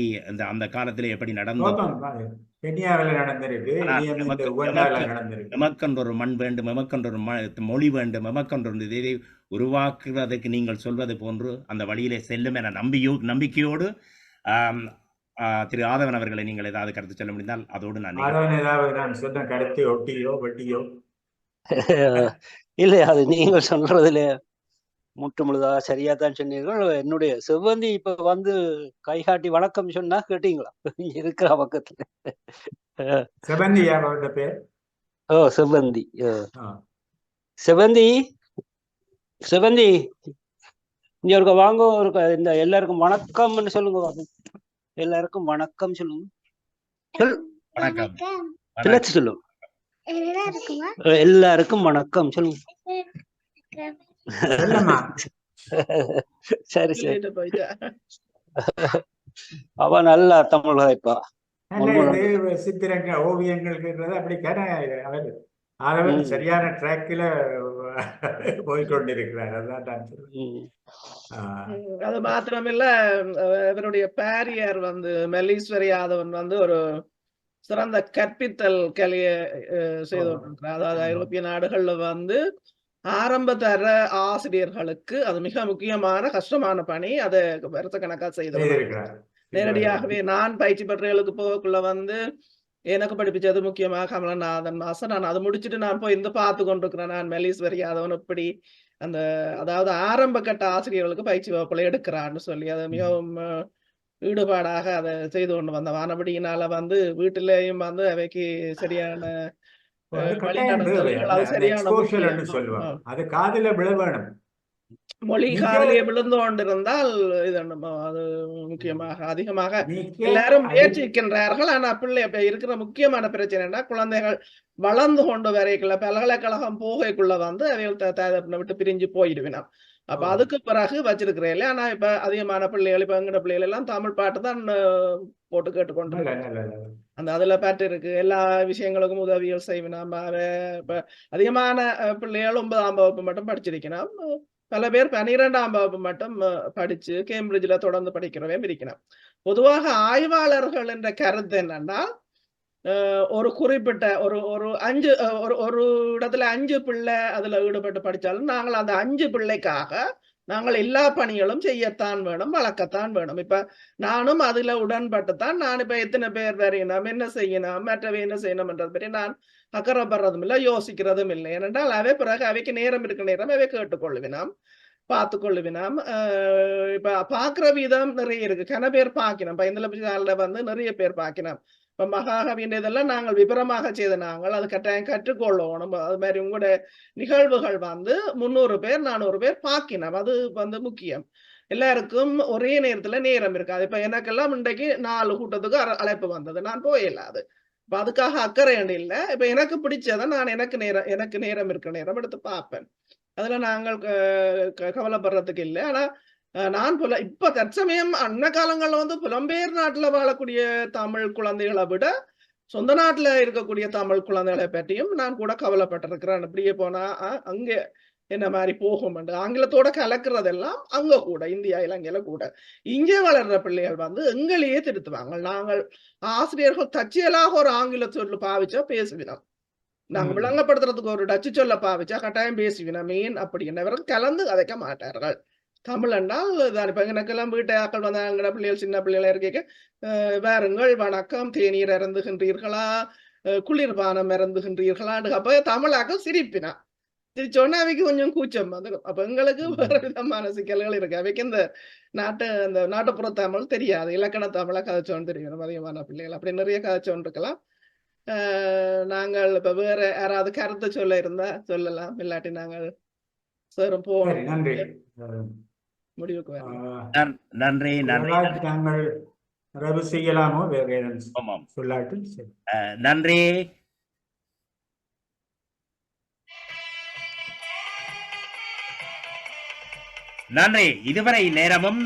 அந்த காலத்திலே எப்படி நடந்தது, எமக்கென்ற ஒரு மண் வேண்டும், எமக்கென்ற ஒரு மொழி வேண்டும், எமக்கென்ற ஒரு இதை உருவாக்குவதற்கு நீங்கள் சொல்வது போன்று அந்த வழியிலே செல்லும் என நம்பிக்கையோடு திரு ஆதவன் அவர்களை நீங்கள் ஏதாவது கருத்து சொல்ல முடிந்தால் அதோடு நான் சொன்ன கருத்தை ஒட்டியோ வெட்டியோ இல்லை, அது நீங்கள் சொல்றதுல முழுதா சரியா தான் சொன்னீர்கள். என்னுடைய செவ்வந்தி இப்ப வந்து கைகாட்டி வணக்கம் சொன்னா கேட்டீங்களா? இருக்கிற பக்கத்துல செவ்வந்தி யாரோட பேர்? செவ்வந்தி. செவ்வந்தி இங்க இருக்க வாங்க, இந்த எல்லாருக்கும் வணக்கம்னு சொல்லுங்க. எல்லாருக்கும் வணக்கம் சொல்லுங்க. சொல்லுங்க. எல்லாருக்கும் வணக்கம் சொல்லுங்க. சரி. அவ நல்லா தமிழ் வாய்ப்பா. சித்திரங்கள் ஓவியங்கள் அப்படி அவர் சரியான ட்ராக்ல போய்கொண்டிருக்கிறார். அது மாத்திரமில்ல, இவருடைய பாரியார் மெல்லீஸ்வரி யாதவன் ஒரு சிறந்த கற்பித்தல் கலையை செய்து கொண்டிருக்கிறார். அதாவது ஐரோப்பிய நாடுகள்ல ஆரம்ப தர ஆசிரியர்களுக்கு அது மிக முக்கியமான கஷ்டமான பணி. அதை வருஷ கணக்கா செய்து நேரடியாகவே நான் பயிற்சி பெற்றவர்களுக்கு போகக்குள்ள எனக்கு படிப்பிச்சது முக்கியமாக கமலநாதன் மாசம். நான் அதை முடிச்சுட்டு நான் போய் பார்த்து கொண்டிருக்கிறேன். நான் மெல்லீஸ்வரி யாதவன் இப்படி அதாவது ஆரம்ப கட்ட ஆசிரியர்களுக்கு பயிற்சி வகுப்புல எடுக்கிறான்னு சொல்லி அதை மிகவும் ஈடுபாடாக அதை செய்து கொண்டு வந்த வானபடியினால வந்து வீட்டிலேயும் வந்து அவைக்கு சரியான அது கட்டாயம் தேவை. வழிநடத்தல்கள் அது அந்த சரியான எக்ஸ்போஷர் முக்கியம். சொல்லுவாங்க, அது காதுல விழ வேணும். மொழி மிக- காதலியே விழுந்து கொண்டிருந்தால் இது அது முக்கியமாக அதிகமாக மிக எல்லாரும் அடி- முயற்சிக்கின்றார்கள். ஆனா பிள்ளை இப்ப இருக்கிற முக்கியமான பிரச்சனைனா குழந்தைகள் வளர்ந்து கொண்டு வரைக்குள்ள பல்கலைக்கழகம் போகைக்குள்ள வந்து அவைகள் விட்டு பிரிஞ்சு போயிடுவினாம். அப்ப அதுக்கு பிறகு வச்சிருக்கிறேன். ஆனா இப்ப அதிகமான பிள்ளைகள் இப்ப எங்கட பிள்ளைகள் எல்லாம் தமிழ் பாட்டு தான் போட்டு கேட்டுக்கொண்டு நல்ல, நல்ல, நல்ல. அந்த அதுல பாட்டு இருக்கு. எல்லா விஷயங்களுக்கும் உதவிகள் செய்வினாம். இப்ப அதிகமான பிள்ளைகள் 9ஆம் வகுப்பு மட்டும் படிச்சிருக்கணும். பல பேர் 12ஆம் வகுப்பு மட்டும் படிச்சு கேம்பிரிட்ஜ்ல தொடர்ந்து படிக்கிறவன் இருக்கணும். பொதுவாக ஆய்வாளர்கள் என்ற கருத்து என்னன்னா, ஒரு குறிப்பிட்ட ஒரு ஒரு 5 ஒரு இடத்துல 5 பிள்ளை அதுல ஈடுபட்டு படிச்சாலும் நாங்கள் அந்த 5 பிள்ளைக்காக நாங்கள் எல்லா பணிகளும் செய்யத்தான் வேணும், வளர்க்கத்தான் வேணும். இப்ப நானும் அதுல உடன்பட்டுத்தான் நான் இப்ப எத்தனை பேர் வரையணும், என்ன செய்யணும், மற்றவை என்ன செய்யணும் என்றது பற்றி நான் அக்கறைப்படுறதும் இல்லை, யோசிக்கிறதும் இல்லை. ஏனென்றால் அவை பிறகு அவைக்கு நேரம் இருக்க நேரம் அவை கேட்டுக்கொள்ளுவினாம், பார்த்து கொள்ளுவினாம். இப்ப பாக்குற வீதம் நிறைய இருக்கு. கன பேர் பார்க்கணும். இப்ப இந்த வந்து நிறைய பேர் பார்க்கணும். இப்ப மகாகவியின் இதெல்லாம் நாங்கள் விபரமாக செய்த நாங்கள் அது கட்டாயம் கற்றுக்கொள்ளணும். அது மாதிரி உங்களோட நிகழ்வுகள் வந்து 300 பேர் 400 பேர் பார்க்கணும். அது வந்து முக்கியம். எல்லாருக்கும் ஒரே நேரத்துல நேரம் இருக்காது. இப்ப எனக்கெல்லாம் இன்றைக்கு 4 கூட்டத்துக்கு அழைப்பு வந்தது, நான் போயிடலாது. இப்ப அதுக்காக அக்கறை இல்லை. இப்ப எனக்கு பிடிச்சதை நான் எனக்கு நேரம் இருக்க நேரம் எடுத்து பார்ப்பேன். அதுல நாங்கள் கவலைப்படுறதுக்கு இல்லை. ஆனா நான் இப்ப தற்சமயம் அன்ன காலங்கள்ல வந்து புலம்பெயர் நாட்டுல வாழக்கூடிய தமிழ் குழந்தைகளை விட சொந்த நாட்டுல இருக்கக்கூடிய தமிழ் குழந்தைகளை பற்றியும் நான் கூட கவலைப்பட்டிருக்கிறேன். அப்படியே போனா அங்க என்ன மாதிரி போகும் என்று ஆங்கிலத்தோட கலக்கிறதெல்லாம் அங்க கூட இந்தியா இலங்கையில கூட. இங்கே வளர்ற பிள்ளைகள் வந்து எங்களையே திருத்துவாங்க. நாங்கள் ஆசிரியர்கள் தற்செயலாக ஒரு ஆங்கில சொல்லு பாவிச்சா பேசுவினோம். நாங்க விளங்கப்படுத்துறதுக்கு ஒரு டச்சு சொல்ல பாவிச்சா கட்டாயம் பேசுவினோம். மீன் அப்படி என்னவர்கள் கலந்து கதைக்க மாட்டார்கள். தமிழ் என்றால் தான். இப்ப எனக்கெல்லாம் வீட்டு ஆக்கள் வந்தாங்க, பிள்ளைகள் சின்ன பிள்ளைகளா இருக்க வாருங்கள், வணக்கம், தேநீர் இறந்துகின்றீர்களா, குளிர்பானம் இறந்துகின்றீர்களா, அப்ப தமிழாக்கள் சிரிப்பினா சிரிச்சோன்னா அவைக்கு கொஞ்சம் கூச்சம் வந்துடும். அப்ப எங்களுக்கு வேற விதமான சிக்கல்கள் இருக்கு. அவைக்கு இந்த நாட்டுப்புற தமிழ் தெரியாது, இலக்கண தமிழை கதைச்சோன்னு தெரியும். அதிகமான பிள்ளைகள் அப்படி நிறைய கதைச்சோன்னு இருக்கலாம். நாங்கள் இப்ப வேற யாராவது கருத்தை சொல்ல இருந்தா சொல்லலாம், இல்லாட்டி நாங்கள் சேரும் போகணும். நன்றி. முடிவுக்கு வரலாம். நன்றி. நாங்கள் ரவு செய்யலாமோ வேற ஆமாம். சொல்லாட்டு. நன்றி. நன்றி. இதுவரை நேரமும்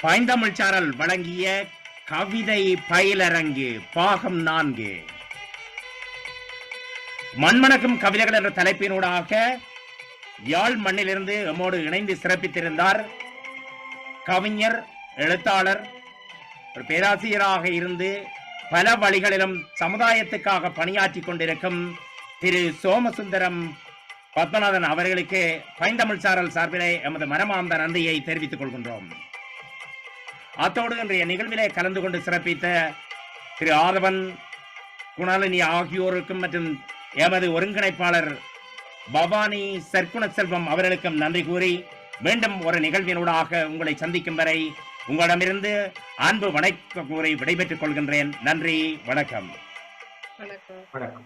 பைந்தமிழ் சாரல் வழங்கிய கவிதை பயிலரங்கு பாகம் 4 மண்மணக்கும் கவிதைகள் என்ற தலைப்பினூடாக யாழ் மண்ணிலிருந்து நம்மோடு இணைந்து சிறப்பித்திருந்தார் கவிஞர், எழுத்தாளர், ஒரு பேராசிரியராக இருந்து பல வழிகளிலும் சமுதாயத்துக்காக பணியாற்றி கொண்டிருக்கும் திரு சோமசுந்தரம் பத்மநாதன் அவர்களுக்கு பைந்தமிழ் சாரல் சார்பிலே எமது மனமார்ந்த நன்றியை தெரிவித்துக் கொள்கின்றோம். அத்தோடு இன்றைய நிகழ்விலே கலந்து கொண்டு சிறப்பித்த திரு ஆதவன், குணாலினி ஆகியோருக்கும் மற்றும் எமது ஒருங்கிணைப்பாளர் பவானி சர்க்குண செல்வம் அவர்களுக்கும் நன்றி கூறி மீண்டும் ஒரு நிகழ்வினூடாக உங்களை சந்திக்கும் வரை உங்களிடமிருந்து அன்பு வணக்கம் கூறி விடைபெற்றுக் கொள்கின்றேன். நன்றி, வணக்கம். வணக்கம். வணக்கம்.